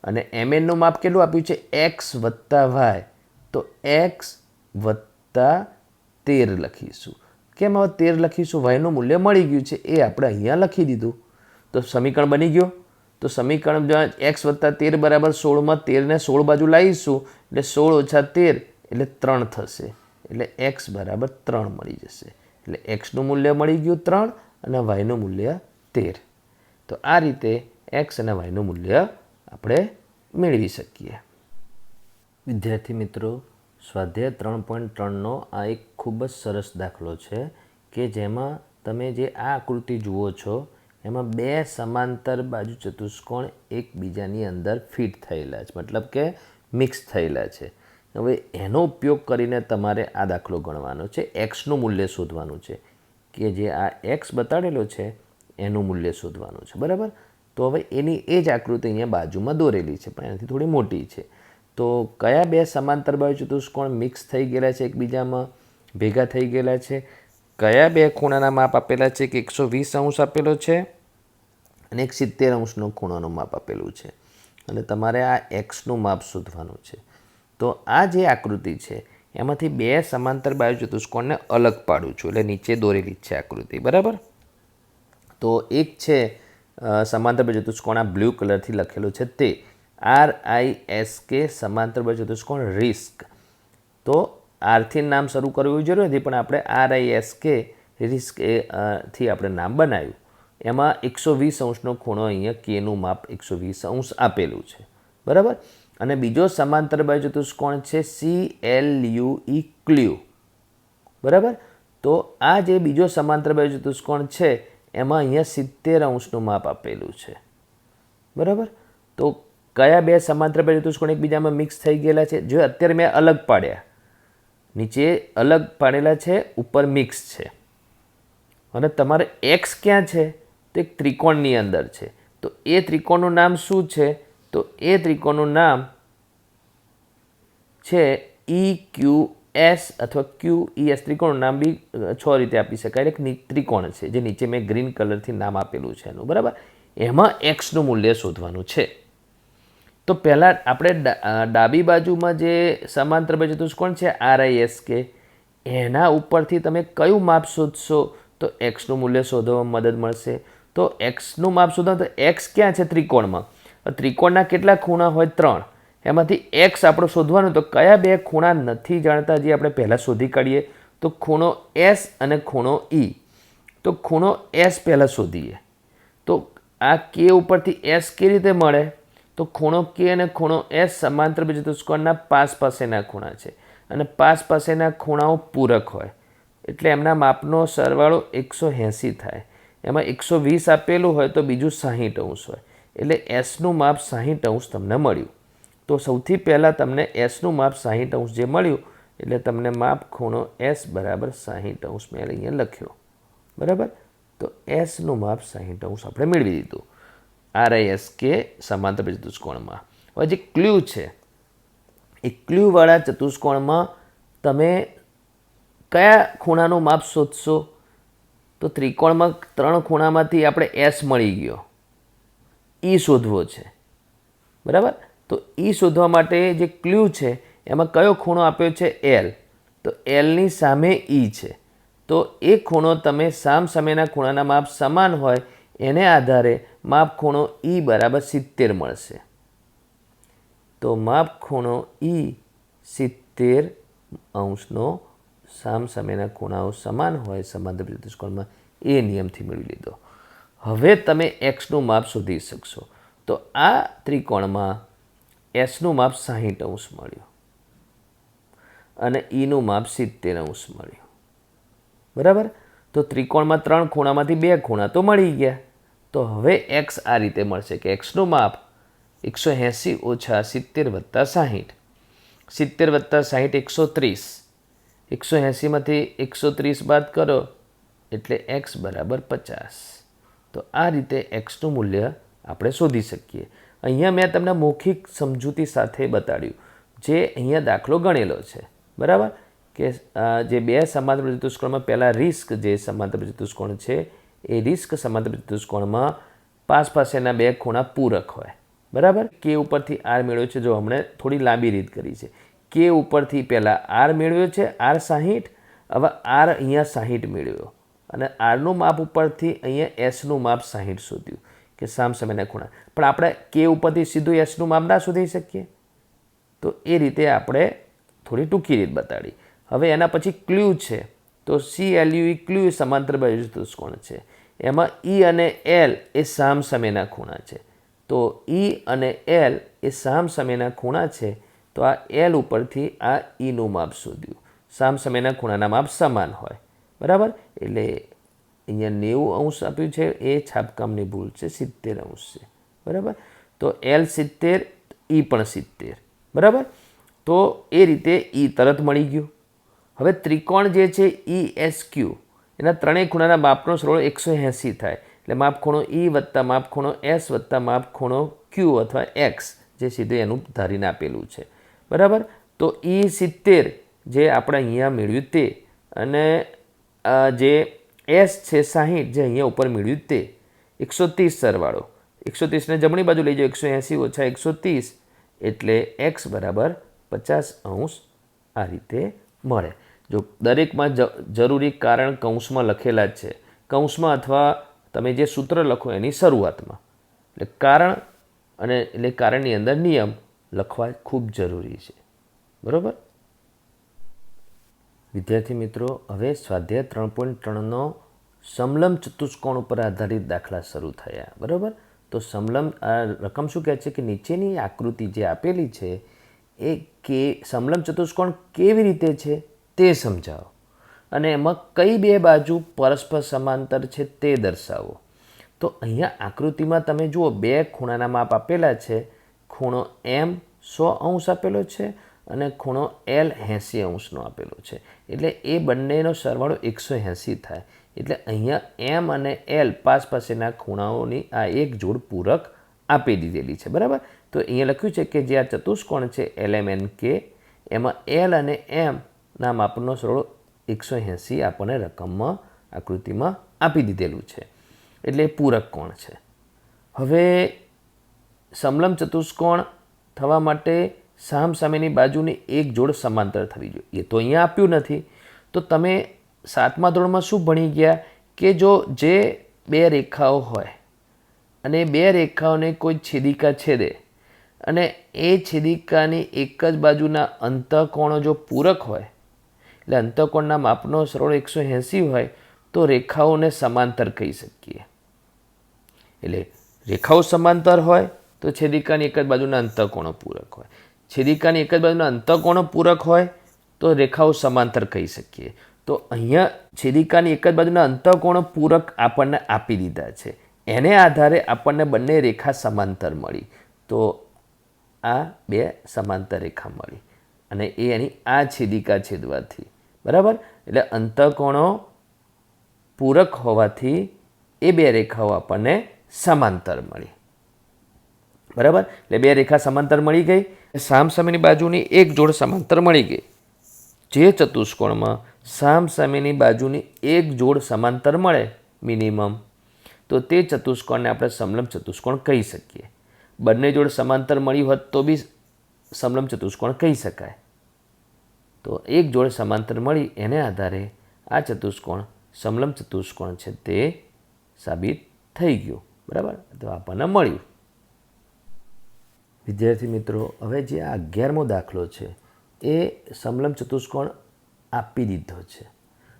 અને MNનું માપ કેટલું આપ્યું છે? x વત્તા y. તો x વત્તા 13 લખીશું. કેમ હવે 13 લખીશું? yનું મૂલ્ય મળી ગયું છે એ આપણે અહીંયા લખી દીધું. તો સમીકરણ બની ગયો. તો સમીકરણ x વત્તા 13 બરાબર 16માં 13ને 16 બાજુ લાવીશું એટલે 16 ઓછા 13 એટલે 3 થશે. એટલે x બરાબર 3 મળી જશે. એટલે xનું મૂલ્ય મળી ગયું 3 અને yનું મૂલ્ય 13. તો આ રીતે x અને yનું મૂલ્ય આપણે મેળવી શકીએ. વિદ્યાર્થી મિત્રો, સ્વાધ્યાય 3.3નો આ એક ખૂબ જ સરસ દાખલો છે કે જેમાં તમે જે આ આકૃતિ જુઓ છો એમાં 2 સમાંતર બાજુ ચતુષ્કોણ એકબીજાની અંદર ફિટ થયેલા છે, મતલબ કે મિક્સ થયેલા છે. હવે એનો ઉપયોગ કરીને તમારે આ દાખલો ગણવાનો છે. એક્સનું મૂલ્ય શોધવાનું છે કે જે આ એક્સ બતાડેલો છે એનું મૂલ્ય શોધવાનું છે. બરાબર, તો હવે એની એ જ આકૃતિ અહીંયા બાજુમાં દોરેલી છે પણ એનાથી થોડી મોટી છે. તો કયા 2 સમાંતર બાજુ ચતુષ્કોણ મિક્સ થઈ ગયેલા છે, એકબીજામાં ભેગા થઈ ગયેલા છે? કયા 2 ખૂણાના માપ આપેલા છે? કે 120 અંશ આપેલો છે અને એક 70 અંશનો ખૂણાનું માપ આપેલું છે અને તમારે આ એક્સનું માપ શોધવાનું છે. તો આ જે આકૃતિ છે એમાંથી 2 સમાંતર બાજુ ચતુષ્કોણને અલગ પાડું છું, એટલે નીચે દોરેલી છે આકૃતિ. બરાબર, તો એક છે સમાંતર બાજુ ચતુષ્કોણ, આ બ્લુ કલરથી લખેલું છે તે RISK સમાંતર બાજુ ચતુષ્કોણ રિસ્ક. તો આરથી નામ શરૂ કરવું જરૂર નથી પણ આપણે RISK રિસ્ક થી આપણે નામ બનાવ્યું. એમાં 120 અંશનો ખૂણો, અહીંયા કેનું માપ 120 અંશ આપેલું છે. બરાબર, અને બીજો સમાંતર બાજુ ચતુષ્કોણ છે CLUE ક્લ્યુ. બરાબર, તો આ જે બીજો સમાંતર બાજુ ચતુષ્કોણ છે એમાં અહીંયા 70 અંશનું માપ આપેલું છે. બરાબર, તો કયા 2 સમાંતર બાજુ ચતુષ્કોણ એકબીજામાં મિક્સ થઈ ગયેલા છે? જો અત્યારે મેં અલગ પાડ્યા, નીચે અલગ પાડેલા છે, ઉપર મિક્સ છે. અને તમારે એક્સ ક્યાં છે? તો એક ત્રિકોણની અંદર છે. તો એ ત્રિકોણનું નામ શું છે? તો એ ત્રિકોણનું નામ છે EQS અથવા QES. ત્રિકોણનું નામ બી 6 રીતે આપી શકાય. એક ત્રિકોણ છે જે નીચે મેં ગ્રીન કલરથી નામ આપેલું છે એનું. બરાબર, એમાં એક્સનું મૂલ્ય શોધવાનું છે. તો પહેલાં આપણે ડાબી બાજુમાં જે સમાંતર બાજુ ચતુષ્કોણ છે RISK, એના ઉપરથી તમે કયું માપ શોધશો? તો એક્સનું મૂલ્ય શોધવામાં મદદ મળશે. તો એક્સનું માપ શોધો તો એક્સ ક્યાં છે? ત્રિકોણમાં. ત્રિકોણના કેટલા ખૂણા હોય? 3. એમાંથી એક્સ આપણો શોધવાનું, તો કયા બે ખૂણા નથી જાણતા જે આપણે પહેલાં શોધી કાઢીએ? તો ખૂણો એસ અને ખૂણો ઈ. તો ખૂણો એસ પહેલાં શોધીએ. તો આ કે ઉપરથી એસ કેવી રીતે મળે? તો ખૂણો કે અને ખૂણો એસ સમાંતર ચતુષ્કોણના પાસ પાસેના ખૂણા છે અને પાસ પાસેના ખૂણાઓ પૂરક હોય એટલે એમના માપનો સરવાળો 180 થાય. એમાં 120 આપેલું હોય તો બીજું 60° હોય એટલે એસનું માપ 60° તમને મળ્યું. તો સૌથી પહેલાં તમને એસનું માપ 60° જે મળ્યું એટલે તમને માપ ખૂણો એસ બરાબર 60° મેં અહીંયા લખ્યો. બરાબર? તો એસનું માપ 60° આપણે મેળવી દીધું RIS કે સમાંતર ચતુષ્કોણમાં. હવે જે ક્લ્યુ છે એ ક્લ્યુવાળા ચતુષ્કોણમાં તમે કયા ખૂણાનું માપ શોધશો? તો ત્રિકોણમાં 3 ખૂણામાંથી આપણે એસ મળી ગયો, ઈ શોધવો છે. બરાબર? તો ઈ શોધવા માટે જે ક્લ્યુ છે એમાં કયો ખૂણો આપ્યો છે? એલ. તો એલની સામે ઈ છે. તો એ ખૂણો તમે સામસામેના ખૂણાના માપ સમાન હોય એને આધારે માપ ખૂણો ઈ બરાબર 70 મળશે. તો માપ ખૂણો ઈ 70°નો સામસામેના ખૂણાઓ સમાન હોય સમાંતર ચતુષ્કોણમાં એ નિયમથી મેળવી લીધો. હવે તમે એક્સનું માપ શોધી શકશો. તો આ ત્રિકોણમાં એસનું માપ 60° મળ્યું અને ઈનું માપ 70° મળ્યું. બરાબર? તો ત્રિકોણમાં 3 ખૂણામાંથી 2 ખૂણા તો મળી ગયા. તો હવે એક્સ આ રીતે મળશે કે એક્સનું માપ 180 ઓછા 70 વત્તા 60. 70 વત્તા 60 130. 180માંથી 130 બાદ કરો એટલે એક્સ બરાબર 50. તો આ રીતે એક્સનું મૂલ્ય આપણે શોધી શકીએ. અહીંયા મેં તમને મૌખિક સમજૂતી સાથે બતાડ્યું જે અહીંયા દાખલો ગણેલો છે. બરાબર? કે જે બે સમાંતર ચતુષ્કોણમાં પહેલાં રિસ્ક જે સમાંતર ચતુષ્કોણ છે એ રિસ્ક સમાંતર ચતુષ્કોણમાં પાસ પાસેના બે ખૂણા પૂરક હોય. બરાબર? કે ઉપરથી આર મેળવ્યો છે. જો હમણાં થોડી લાંબી રીત કરી છે. કે ઉપરથી પહેલાં આર મેળવ્યો છે, આર 60. હવે આર અહીંયા 60 મેળવ્યો અને આરનું માપ ઉપરથી અહીંયા એસનું માપ 60 શોધ્યું કે સામસામેના ખૂણા. પણ આપણે કે ઉપરથી સીધું એસનું માપ ના શોધી શકીએ. તો એ રીતે આપણે થોડી ટૂંકી રીત બતાડી. હવે એના પછી ક્લ્યુ છે. તો CLU ક્લ્યુ સમાંતર બાજુ ચતુષ્કોણ છે. એમાં ઈ અને એલ એ સામસામેના ખૂણા છે. તો ઈ અને એલ એ સામસામેના ખૂણા છે. તો આ એલ ઉપરથી આ ઈનું માપ શોધ્યું. સામસામેના ખૂણાના માપ સમાન હોય. બરાબર? એટલે અહીંયા 90° આપ્યું છે એ છાપકામની ભૂલ છે, 70° છે. બરાબર? તો એલ 70, ઈ પણ 70. બરાબર? તો એ રીતે ઈ તરત મળી ગયું. હવે ત્રિકોણ જે છે ESQ એના ત્રણેય ખૂણાના માપનો સરવાળો 180 થાય એટલે માપ ખૂણો ઈ વત્તા માપ ખૂણો એસ વત્તા માપ ખૂણો ક્યુ અથવા એક્સ જે સીધું એનું ધારીને આપેલું છે. બરાબર? તો E70 જે આપણે અહીંયા મેળવ્યું તે અને જે એસ છે 60 જે અહીંયા ઉપર મેળવ્યું તે 130 સરવાળો 130ને જમણી બાજુ લઈ જાઓ 180 ઓછા 130 એટલે એક્સ બરાબર 50° આ રીતે મળે. જો દરેકમાં જરૂરી કારણ કૌંસમાં લખેલા જ છે. કૌંસમાં અથવા તમે જે સૂત્ર લખો એની શરૂઆતમાં એટલે કારણ અને એટલે કારણની અંદર નિયમ લખવા ખૂબ જરૂરી છે. બરાબર? વિદ્યાર્થી મિત્રો, હવે સ્વાધ્યાય 3.3નો સમલંબ ચતુષ્કોણ ઉપર આધારિત દાખલા શરૂ થયા. બરાબર? તો સમલંબ આ રકમ શું કહે છે કે નીચેની આકૃતિ જે આપેલી છે એ કે સમલંબ ચતુષ્કોણ કેવી રીતે છે તે સમજાવો અને એમાં કઈ બે બાજુ પરસ્પર સમાંતર છે તે દર્શાવો. તો અહીંયા આકૃતિમાં તમે જુઓ બે ખૂણાના માપ આપેલા છે. ખૂણો M 100° આપેલો છે અને ખૂણો L 80°નો આપેલો છે. એટલે એ બંનેનો સરવાળો 180 થાય. એટલે અહીંયા M અને L પાસ પાસેના ખૂણાઓની આ એક જોડ પૂરક આપી દીધેલી છે. બરાબર? તો અહીંયા લખ્યું છે કે જે આ ચતુષ્કોણ છે LMNK એમાં L અને M ના માપનો સરવાળો 180 આપણને રકમમાં આકૃતિમાં આપી દીધેલું છે. એટલે પૂરક કોણ છે. હવે સમલંબ ચતુષ્કોણ થવા માટે સામસામેની બાજુની એક જોડ સમાંતર થવી જોઈએ. એ તો અહીંયા આપ્યું નથી. તો તમે 7મા ધોરણમાં શું ભણી ગયા કે જો જે બે રેખાઓ હોય અને બે રેખાઓને કોઈ છેદિકા છેદે અને એ છેદિકાની એક જ બાજુના અંતઃકોણો જો પૂરક હોય, એટલે અંતઃકોણના માપનો સરવાળો 180 હોય તો રેખાઓને સમાંતર કહી શકીએ. એટલે રેખાઓ સમાંતર હોય તો છેદિકાની એક જ બાજુના અંતઃકોણો પૂરક હોય. છેદિકાની એક જ બાજુના અંતઃકોણો પૂરક હોય તો રેખાઓ સમાંતર કહી શકીએ. તો અહીંયા છેદિકાની એક જ બાજુના અંતઃકોણો પૂરક આપણને આપી દીધા છે. એને આધારે આપણને બંને રેખા સમાંતર મળી. તો આ બે સમાંતર રેખા મળી અને એ એની આ છેદિકા છેદવાથી, બરાબર. એટલે અંતઃકોણો પૂરક હોવાથી એ બે રેખાઓ આપણને સમાંતર મળી, બરાબર. એટલે બે રેખા સમાંતર મળી ગઈ. સામસામેની બાજુની એક જોડ સમાંતર મળી ગઈ. જે ચતુષ્કોણમાં સામસામેની બાજુની એક જોડ સમાંતર મળે મિનિમમ, તો તે ચતુષ્કોણને આપણે સમલંબ ચતુષ્કોણ કહી શકીએ. બંને જોડ સમાંતર મળી હોત તો બી સમલંબ ચતુષ્કોણ કહી શકાય. તો એક જોડ સમાંતર મળી એને આધારે આ ચતુષ્કોણ સમલંબ ચતુષ્કોણ છે તે સાબિત થઈ ગયું, બરાબર. તો આપણને મળ્યું. વિદ્યાર્થી મિત્રો, હવે જે આ 11મો દાખલો છે એ સમલંબ ચતુષ્કોણ આપી દીધો છે.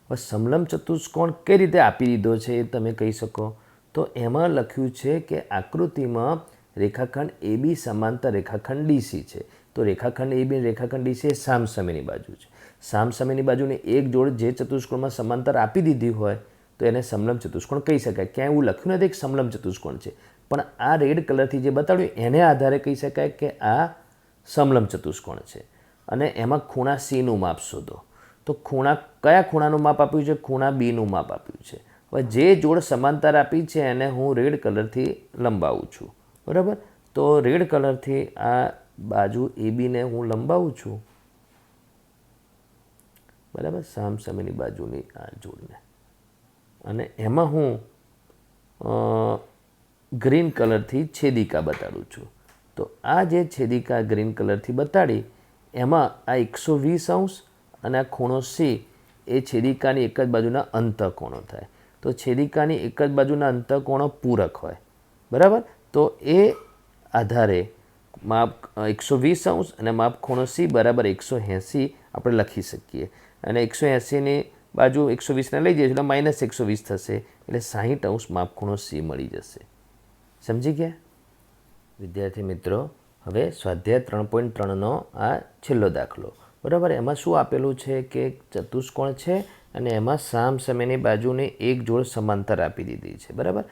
હવે સમલંબ ચતુષ્કોણ કઈ રીતે આપી દીધો છે એ તમે કહી શકો. તો એમાં લખ્યું છે કે આકૃતિમાં રેખાખંડ AB સમાંતર રેખાખંડ DC છે. તો રેખાખંડ AB અને રેખાખંડ DC એ સામસામેની બાજુ છે. સામસામેની બાજુની એક જોડ જે ચતુષ્કોણમાં સમાંતર આપી દીધી હોય તો એને સમલંબ ચતુષ્કોણ કહી શકાય. ક્યાંય એવું લખ્યું નથી કે સમલંબ ચતુષ્કોણ છે, પણ આ રેડ કલરથી જે બતાડ્યું એને આધારે કહી શકાય કે આ સમલંબ ચતુષ્કોણ છે. અને એમાં ખૂણા Cનું માપ શોધો. તો કયા ખૂણાનું માપ આપ્યું છે? ખૂણા Bનું માપ આપ્યું છે. હવે જે જોડ સમાંતર આપી છે એને હું રેડ કલરથી લંબાવું છું, બરાબર. તો રેડ કલરથી આ બાજુ ABને હું લંબાવું છું, બરાબર, સામસામેની બાજુની આ જોડને. અને એમાં હું ગ્રીન કલરથી છેદિકા બતાડું છું. તો આ જે છેદિકા ગ્રીન કલરથી બતાડી એમાં આ 120 અને આ ખૂણો C એ છેદિકાની એક જ બાજુના અંતઃકોણો થાય. તો છેદિકાની એક જ બાજુના અંતઃકોણો પૂરક હોય, બરાબર. તો એ આધારે માપ 120 અને માપ ખૂણો C બરાબર 180 આપણે લખી શકીએ. અને 180ની બાજુ 120ને લઈ જઈએ એટલે -120 થશે, એટલે 60° માપ ખૂણો C મળી જશે. સમજી ગયા વિદ્યાર્થી મિત્રો? હવે સ્વાધ્યાય 3.3નો આ છેલ્લો દાખલો, બરાબર. એમાં શું આપેલું છે કે ચતુષ્કોણ છે અને એમાં સામસામેની બાજુની એક જોડ સમાંતર આપી દીધી છે, બરાબર.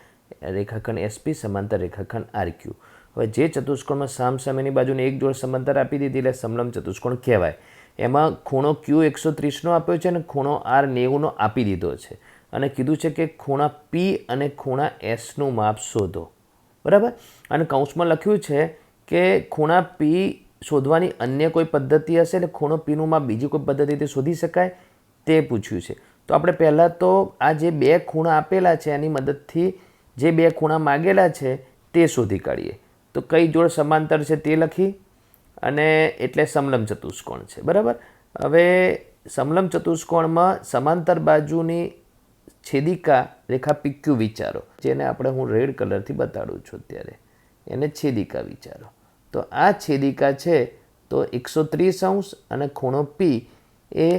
રેખાખંડ SP સમાંતર રેખાખંડ RQ. હવે જે ચતુષ્કોણમાં સામસામેની બાજુની એક જોડ સમાંતર આપી દીધી એટલે સમલંબ ચતુષ્કોણ કહેવાય. એમાં ખૂણો Q 130નો આપ્યો છે અને ખૂણો R 90નો આપી દીધો છે. અને કીધું છે કે ખૂણા P અને ખૂણા Sનું માપ શોધો, બરાબર. અને કૌંસમાં લખ્યું છે કે ખૂણા P શોધવાની અન્ય કોઈ પદ્ધતિ હશે એટલે ખૂણો Pનું માપ બીજી કોઈ પદ્ધતિથી શોધી શકાય તે પૂછ્યું છે. તો આપણે પહેલાં તો આ જે બે ખૂણા આપેલા છે એની મદદથી જે બે ખૂણા માગેલા છે તે શોધી કાઢીએ. તો કઈ જોડ સમાંતર છે તે લખી અને એટલે સમલંબ ચતુષ્કોણ છે, બરાબર. હવે સમલંબ ચતુષ્કોણમાં સમાંતર બાજુની છેદિકા રેખા PQ વિચારો, જેને આપણે હું રેડ કલરથી બતાડું છું અત્યારે, એને છેદિકા વિચારો. તો આ છેદિકા છે તો 130° અને ખૂણો P એ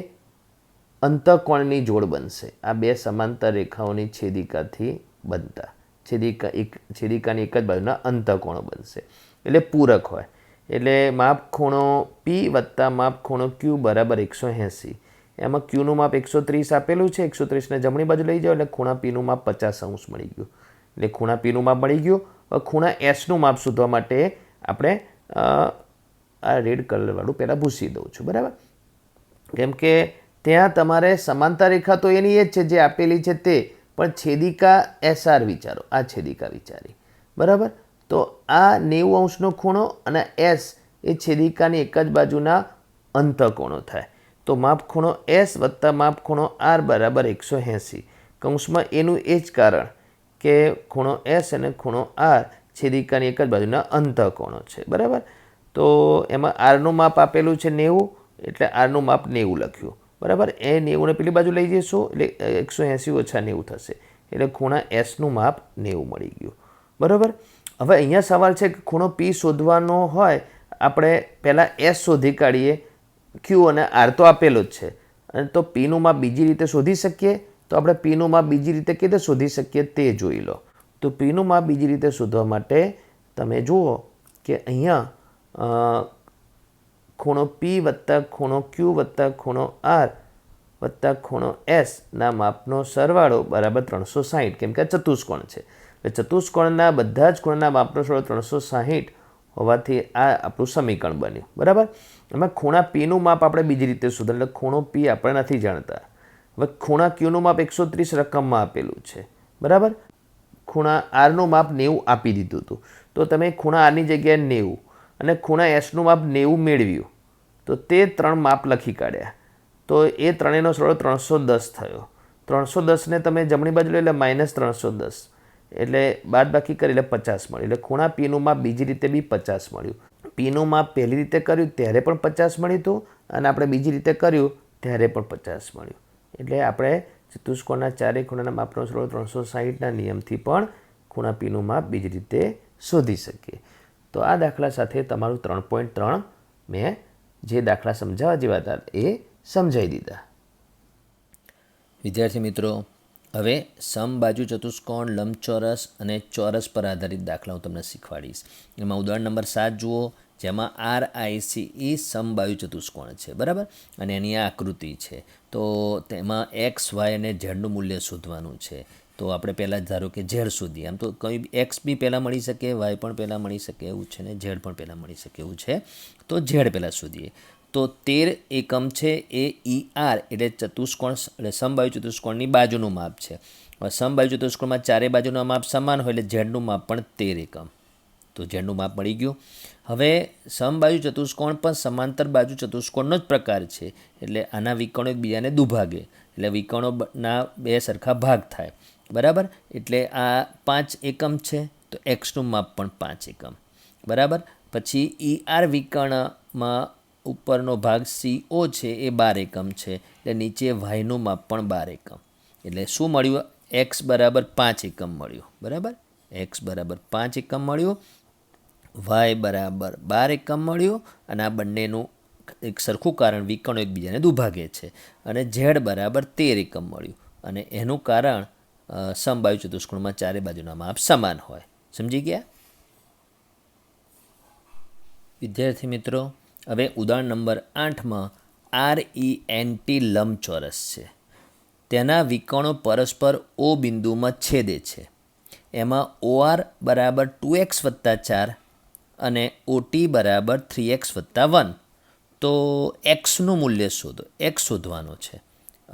અંતઃકોણની જોડ બનશે. આ બે સમાંતર રેખાઓની છેદિકાથી બનતા છેદિકાની એક જ બાજુના અંતઃકોણો બનશે એટલે પૂરક હોય. એટલે માપ ખૂણો P વત્તા માપ ખૂણો Q બરાબર 180. એમાં Qનું માપ 130 આપેલું છે, 130ને જમણી બાજુ લઈ જાઓ એટલે ખૂણા Pનું માપ 50° મળી ગયું. એટલે ખૂણા Pનું માપ મળી ગયું. હવે ખૂણા Sનું માપ શોધવા માટે આપણે આ રેડ કલરવાળું પહેલાં ભૂસી દઉં છું, બરાબર. કેમ કે ત્યાં તમારે સમાંતર રેખા તો એની એ જ છે જે આપેલી છે તે, પણ છેદિકા SR વિચારો, આ છેદિકા વિચારી, બરાબર. તો આ 90° ખૂણો અને S એ છેદિકાની એક જ બાજુના અંતઃકોણો થાય. તો માપ ખૂણો S વત્તા માપ ખૂણો R બરાબર 180. કૌંસમાં એનું એ જ કારણ કે ખૂણો S અને ખૂણો R છેદિકાની એક જ બાજુના અંતઃકોણો છે, બરાબર. તો એમાં Rનું માપ આપેલું છે 90, એટલે Rનું માપ 90 લખ્યું, બરાબર. એ 90ને પેલી બાજુ લઈ જઈશું એટલે 180 - 90 થશે, એટલે ખૂણા Sનું માપ 90 મળી ગયું, બરાબર. હવે અહીંયા સવાલ છે કે ખૂણો પી શોધવાનો હોય, આપણે પહેલાં એસ શોધી કાઢીએ. ક્યુ અને આર તો આપેલો જ છે, અને તો પીનું માપ બીજી રીતે શોધી શકીએ. તો આપણે પીનું માપ બીજી રીતે કેવી રીતે શોધી શકીએ તે જોઈ લો. તો પીનું માપ બીજી રીતે શોધવા માટે તમે જુઓ કે અહીંયા ખૂણો પી વત્તા ખૂણો ક્યુ વત્તા ખૂણો આર વત્તા ખૂણો એસના માપનો સરવાળો બરાબર 360, કેમ કે આ ચતુષ્કોણ છે. એટલે ચતુષ્કોણના બધા જ ખૂણાના માપનો સરવાળો 360 હોવાથી આ આપણું સમીકરણ બન્યું. બરાબર. એમાં ખૂણા પીનું માપ આપણે બીજી રીતે શોધો, એટલે ખૂણો પી આપણે નથી જાણતા. હવે ખૂણા ક્યુનું માપ 130 રકમમાં આપેલું છે. બરાબર. ખૂણા આરનું માપ 90 આપી દીધું હતું. તો તમે ખૂણા આરની જગ્યાએ 90 અને ખૂણા એસનું માપ 90 મેળવ્યું, તો તે 3 માપ લખી કાઢ્યા. તો એ ત્રણેયનો સરવાળો 310 થયો. 310ને તમે જમણી બાજુ લો એટલે -310, એટલે બાદબાકી કરી એટલે 50 મળ્યું. એટલે ખૂણા પીનું માપ બીજી રીતે બી 50 મળ્યું. પીનું માપ પહેલી રીતે કર્યું ત્યારે પણ 50 મળ્યું હતું, અને આપણે બીજી રીતે કર્યું ત્યારે પણ 50 મળ્યું. એટલે આપણે ચતુષ્કોણના ચારેય ખૂણાના માપનો સરવાળો 360ના નિયમથી પણ ખૂણા પીનું માપ બીજી રીતે શોધી શકીએ. તો આ દાખલા સાથે તમારું 3.3 મેં જે દાખલા સમજાવવા જેવા હતા એ સમજાવી દીધા. વિદ્યાર્થી મિત્રો, હવે સમબાજુ ચતુષ્કોણ, લંબચોરસ અને ચોરસ પર આધારિત દાખલા હું તમને શીખવાડીશ. એમાં ઉદાહરણ નંબર 7 જુઓ, જેમાં RICE સમબાજુ ચતુષ્કોણ છે. બરાબર. અને એની આ આકૃતિ છે. તો તેમાં x, y અને ઝેડનું મૂલ્ય શોધવાનું છે. તો આપણે પહેલાં ધારો કે ઝેડ શોધીએ. આમ તો કંઈ એક્સ બી પહેલાં મળી શકે, વાય પણ પહેલાં મળી શકે એવું છે, ને ઝેડ પણ પહેલાં મળી શકે એવું છે. તો ઝેડ પહેલાં શોધીએ. તો 13 એકમ છે એ ER એટલે ચતુષ્કોણ, એટલે સમબાજુ ચતુષ્કોણની બાજુનું માપ છે. હવે સમબાજુ ચતુષ્કોણમાં ચારે બાજુનું માપ સમાન હોય એટલે ઝેડનું માપ પણ 13 એકમ. તો ઝેડનું માપ મળી ગયું. હવે સમબાજુ ચતુષ્કોણ પણ સમાંતર બાજુ ચતુષ્કોણનો જ પ્રકાર છે, એટલે આના વિકર્ણો એકબીજાને દુભાગે, એટલે વિકર્ણોના બે સરખા ભાગ થાય. બરાબર. એટલે આ 5 એકમ છે, તો એક્સનું માપ પણ 5 એકમ. બરાબર. પછી ER વિકર્ણમાં ઉપરનો ભાગ CO છે એ 12 એકમ છે, એટલે નીચે વાયનું માપ પણ 12 એકમ. એટલે શું મળ્યું? x બરાબર 5 એકમ મળ્યું. બરાબર. x બરાબર 5 એકમ મળ્યું, y બરાબર 12 એકમ મળ્યું, અને આ બંનેનું એક સરખું કારણ વિકર્ણો એકબીજાને દુભાગે છે. અને z બરાબર 13 એકમ મળ્યું, અને એનું કારણ સમબાજુ ચતુષ્કોણમાં ચારે બાજુના માપ સમાન હોય. સમજી ગયા વિદ્યાર્થી મિત્રો? હવે ઉદાહરણ નંબર 8માં RENT લંબચોરસ છે. તેના વિકર્ણો પરસ્પર O બિંદુમાં છેદે છે. એમાં OR બરાબર 2x વત્તા 4 અને OT બરાબર 3x વત્તા 1. તો એક્સનું મૂલ્ય શોધો. x શોધવાનો છે.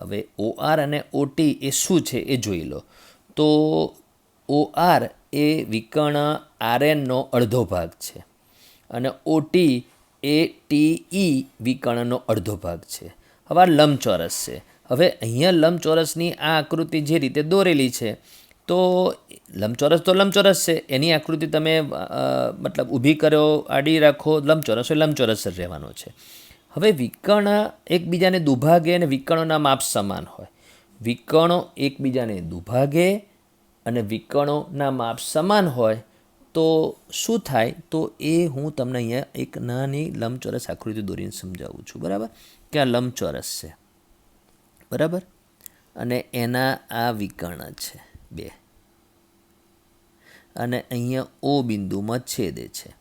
હવે OR અને OT એ શું છે એ જોઈ લો. તો OR એ વિકર્ણ RNનો અડધો ભાગ છે, અને OT એ TE વિકર્ણનો અડધો ભાગ છે. હવે આ લંબચોરસ છે. હવે અહીંયા લંબચોરસની આ આકૃતિ જે રીતે દોરેલી છે, તો લંબચોરસ છે, એની આકૃતિ તમે મતલબ ઊભી કરો, આડી રાખો, લંબચોરસ હોય લંબચોરસ જ રહેવાનો છે. હવે વિકર્ણ એકબીજાને દુભાગે અને વિકર્ણોના માપ સમાન હોય. વિકર્ણો એકબીજાને દુભાગે અને વિકર્ણોના માપ સમાન હોય તો શું થાય? તો એ હું તમને અહીંયા એક નાની લંબચોરસ આકૃતિ દોરીને સમજાવું છું. બરાબર. કે આ લંબચોરસ છે. બરાબર. અને એના આ વિકર્ણ છે 2, અને અહીંયા O બિંદુમાં છેદે છે.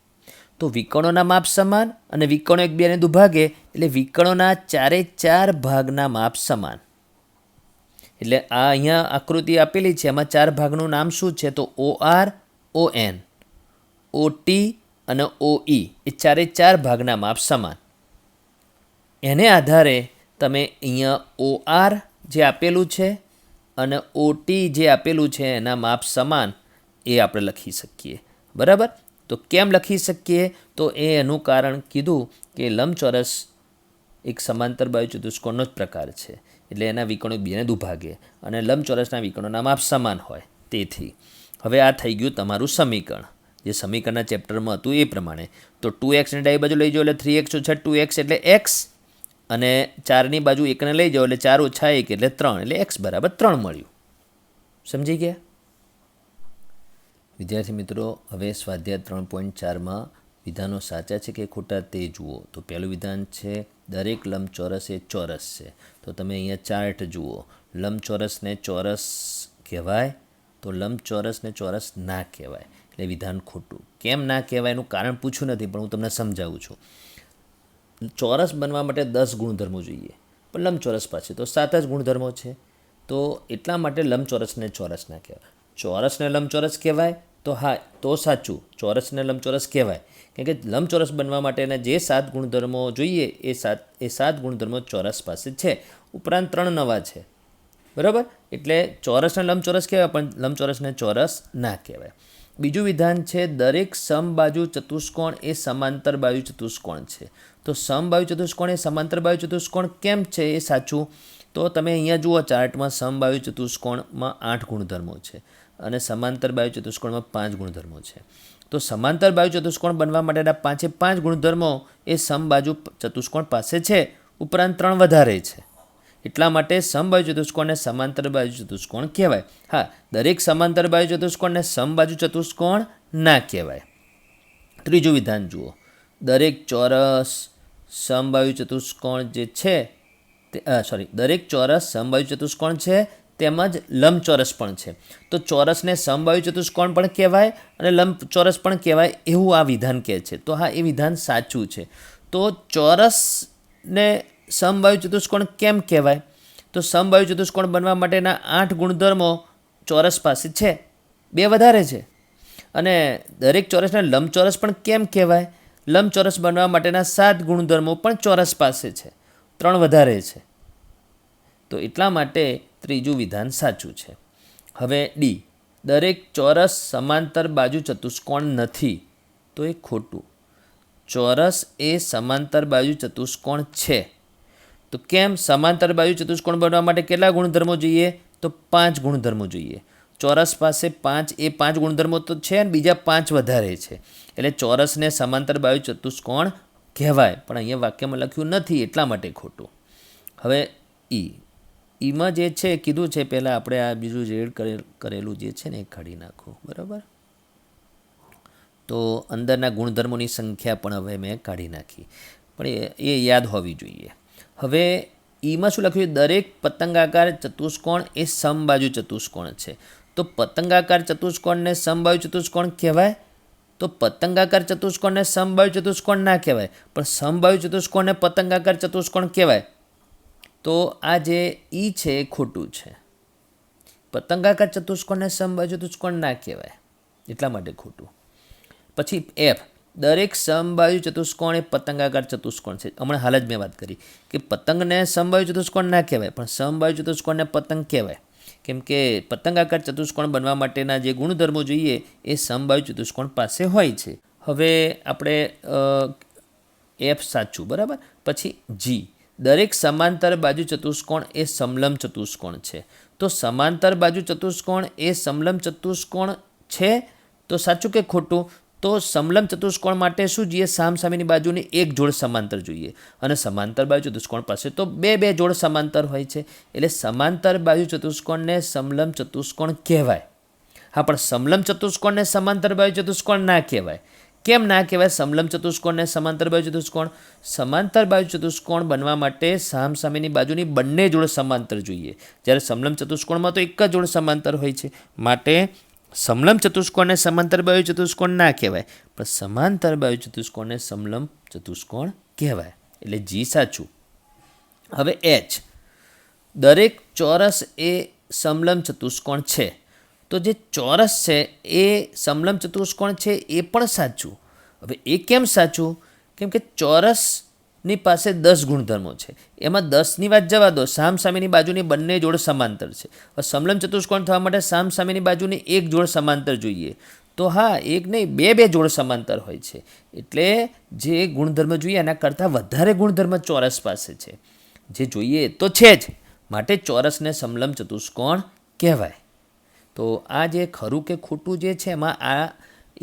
તો વિકર્ણોના માપ સમાન અને વિકર્ણો એકબીજાને દુભાગે, એટલે વિકર્ણોના ચારે 4 ભાગના માપ સમાન. એટલે આ અહીંયા આકૃતિ આપેલી છે, એમાં 4 ભાગનું નામ શું છે? તો OR, ON, OT અને OE એ ચારે 4 ભાગના માપ સમાન. એને આધારે તમે અહીંયા OR જે આપેલું છે અને OT જે આપેલું છે એના માપ સમાન એ આપણે લખી શકીએ. બરાબર. તો કેમ લખી શકીએ? તો એનું કારણ કીધું કે લંબચોરસ એક સમાંતર બાજુ ચતુષ્કોણનો જ પ્રકાર છે, એટલે એના વિકર્ણો એકબીજાને દુભાગે, અને લંબચોરસના વિકર્ણોના માપ સમાન હોય. તેથી હવે આ થઈ ગયું તમારું સમીકરણ, જે સમીકરણના ચેપ્ટરમાં હતું એ પ્રમાણે. તો 2x ને ડાબી બાજુ લઈ જાઓ એટલે 3x ઓછા 2x એટલે x, અને 4ની બાજુ 1ને લઈ જાઓ એટલે 4 ઓછા 1 એટલે 3, એટલે x બરાબર 3 મળ્યું. સમજી ગયા વિદ્યાર્થી મિત્રો, હવે સ્વાધ્યાય 3.4માં વિધાનો સાચા છે કે ખોટા તે જુઓ. તો પહેલું વિધાન છે દરેક લંબચોરસ એ ચોરસ છે. તો તમે અહીંયા ચાર્ટ જુઓ. લંબચોરસને ચોરસ કહેવાય તો લંબચોરસને ચોરસ ના કહેવાય, એટલે વિધાન ખોટું. કેમ ના કહેવાય એનું કારણ પૂછ્યું નથી, પણ હું તમને સમજાવું છું. ચોરસ બનવા માટે 10 ગુણધર્મો જોઈએ, પણ લંબચોરસ પાસે તો 7 જ ગુણધર્મો છે. તો એટલા માટે લંબચોરસને ચોરસ ના કહેવાય. ચોરસને લંબચોરસ કહેવાય તો હા, તો સાચું, ચોરસને લંબચોરસ કહેવાય. કેમ કે લંબચોરસ બનવા માટેના જે 7 ગુણધર્મો જોઈએ એ સાત ગુણધર્મો ચોરસ પાસે છે, ઉપરાંત 3 નવા છે. બરાબર? એટલે ચોરસને લંબચોરસ કહેવાય, પણ લંબચોરસને ચોરસ ના કહેવાય. બીજું વિધાન છે દરેક સમબાજુ ચતુષ્કોણ એ સમાંતર બાજુ ચતુષ્કોણ છે. તો સમબાજુ ચતુષ્કોણ એ સમાંતર બાજુ ચતુષ્કોણ કેમ છે એ સાચું? તો તમે અહીંયા જુઓ ચાર્ટમાં સમબાજુ ચતુષ્કોણમાં 8 ગુણધર્મો છે અને સમાંતર બાજુ ચતુષ્કોણમાં 5 ગુણધર્મો છે. તો સમાંતર બાજુ ચતુષ્કોણ બનવા માટેના 5 ગુણધર્મો એ સમબાજુ ચતુષ્કોણ પાસે છે, ઉપરાંત 3 વધારે છે. એટલા માટે સમબાજુ ચતુષ્કોણને સમાંતર બાજુ ચતુષ્કોણ કહેવાય. હા, દરેક સમાંતર બાજુ ચતુષ્કોણને સમબાજુ ચતુષ્કોણ ના કહેવાય. ત્રીજું વિધાન જુઓ. દરેક ચોરસ સમબાજુ ચતુષ્કોણ જે છે દરેક ચોરસ સમબાજુ ચતુષ્કોણ છે તેમજ લંબચોરસ પણ છે. તો ચોરસને સમબાજુ ચતુષ્કોણ પણ કહેવાય અને લંબચોરસ પણ કહેવાય એવું આ વિધાન કહે છે. તો હા, એ વિધાન સાચું છે. તો ચોરસને સમબાજુ ચતુષ્કોણ કેમ કહેવાય? તો સમબાજુ ચતુષ્કોણ બનવા માટેના 8 ગુણધર્મો ચોરસ પાસે છે, 2 વધારે છે. અને દરેક ચોરસને લંબચોરસ પણ કેમ કહેવાય? લંબચોરસ બનવા માટેના 7 ગુણધર્મો પણ ચોરસ પાસે છે, 3 વધારે છે. તો એટલા માટે ત્રીજું વિધાન સાચું છે. હવે ડી, દરેક ચોરસ સમાંતર બાજુ ચતુષ્કોણ નથી. તો એ ખોટું. ચોરસ એ સમાંતર બાજુ ચતુષ્કોણ છે. તો કેમ? સમાંતર બાજુ ચતુષ્કોણ બનવા માટે કેટલા ગુણધર્મો જોઈએ? તો 5 ગુણધર્મો જોઈએ. ચોરસ પાસે 5 ગુણધર્મો તો છે અને બીજા 5 વધારે છે, એટલે ચોરસને સમાંતર બાજુ ચતુષ્કોણ કહેવાય. પણ અહીંયા વાક્યમાં લખ્યું નથી, એટલા માટે ખોટું. હવે ઈમાં જે છે કીધું છે, પહેલાં આપણે આ બીજું રેડ કરેલું જે છે ને એ કાઢી નાખું. બરાબર? તો અંદરના ગુણધર્મોની સંખ્યા પણ હવે મેં કાઢી નાખી, પણ એ યાદ હોવી જોઈએ. હવે ઈમાં શું લખ્યું? દરેક પતંગાકાર ચતુષ્કોણ એ સમબાજુ ચતુષ્કોણ છે. તો પતંગાકાર ચતુષ્કોણને સમબાજુ ચતુષ્કોણ કહેવાય? તો પતંગાકાર ચતુષ્કોણને સમબાજુ ચતુષ્કોણ ના કહેવાય, પણ સમબાજુ ચતુષ્કોણને પતંગાકાર ચતુષ્કોણ કહેવાય. તો આ જે ઈ છે એ ખોટું છે. પતંગાકાર ચતુષ્કોણને સમબાજુ ચતુષ્કોણ ના કહેવાય, એટલા માટે ખોટું. પછી એફ, દરેક સમબાજુ ચતુષ્કોણ એ પતંગાકાર ચતુષ્કોણ છે. હમણાં હાલ જ મેં વાત કરી કે પતંગને સમબાજુ ચતુષ્કોણ ના કહેવાય, પણ સમબાજુ ચતુષ્કોણને પતંગ કહેવાય. કેમ કે પતંગાકાર ચતુષ્કોણ બનવા માટેના જે ગુણધર્મો જોઈએ એ સમબાજુ ચતુષ્કોણ પાસે હોય છે. હવે આપણે એફ સાચું. બરાબર? પછી જી, દરેક સમાંતર બાજુ ચતુષ્કોણ એ સમલંબ ચતુષ્કોણ છે. તો સમાંતર બાજુ ચતુષ્કોણ એ સમલંબ ચતુષ્કોણ છે, તો સાચું કે ખોટું? તો સમલંબ ચતુષ્કોણ માટે શું જોઈએ? સામસામેની બાજુની એક જોડ સમાંતર જોઈએ, અને સમાંતર બાજુ ચતુષ્કોણ પાસે તો બે જોડ સમાંતર હોય છે, એટલે સમાંતર બાજુ ચતુષ્કોણને સમલંબ ચતુષ્કોણ કહેવાય. હા, પણ સમલંબ ચતુષ્કોણને સમાંતર બાજુ ચતુષ્કોણ ના કહેવાય. કેમ ના કહેવાય સમલંબ ચતુષ્કોણને સમાંતર બાજુ ચતુષ્કોણ? સમાંતર બાજુ ચતુષ્કોણ બનવા માટે સામસામેની બાજુની બંને જોડ સમાંતર જોઈએ, જ્યારે સમલંબ ચતુષ્કોણમાં તો એક જ જોડ સમાંતર હોય છે. માટે સમલંબ ચતુષ્કોણને સમાંતર બાજુ ચતુષ્કોણ ના કહેવાય, પણ સમાંતર બાજુ ચતુષ્કોણને સમલંબ ચતુષ્કોણ કહેવાય. એટલે જી સાચું. હવે એચ, દરેક ચોરસ એ સમલંબ ચતુષ્કોણ છે. તો જે ચોરસ છે એ સમલંબ ચતુષ્કોણ છે એ પણ સાચું. હવે એ કેમ સાચું? કેમ કે ચોરસની પાસે 10 ગુણધર્મો છે, એમાં 10ની વાત જવા દો, સામસામેની બાજુની બંને જોડ સમાંતર છે. હવે સમલંબ ચતુષ્કોણ થવા માટે સામસામેની બાજુની એક જોડ સમાંતર જોઈએ. તો હા, એક નહીં, બે જોડ સમાંતર હોય છે, એટલે જે ગુણધર્મ જોઈએ એના કરતાં વધારે ગુણધર્મ ચોરસ પાસે છે. જે જોઈએ તો છે જ, માટે ચોરસને સમલંબ ચતુષ્કોણ કહેવાય. તો આ જે ખરું કે ખોટું જે છે એમાં આ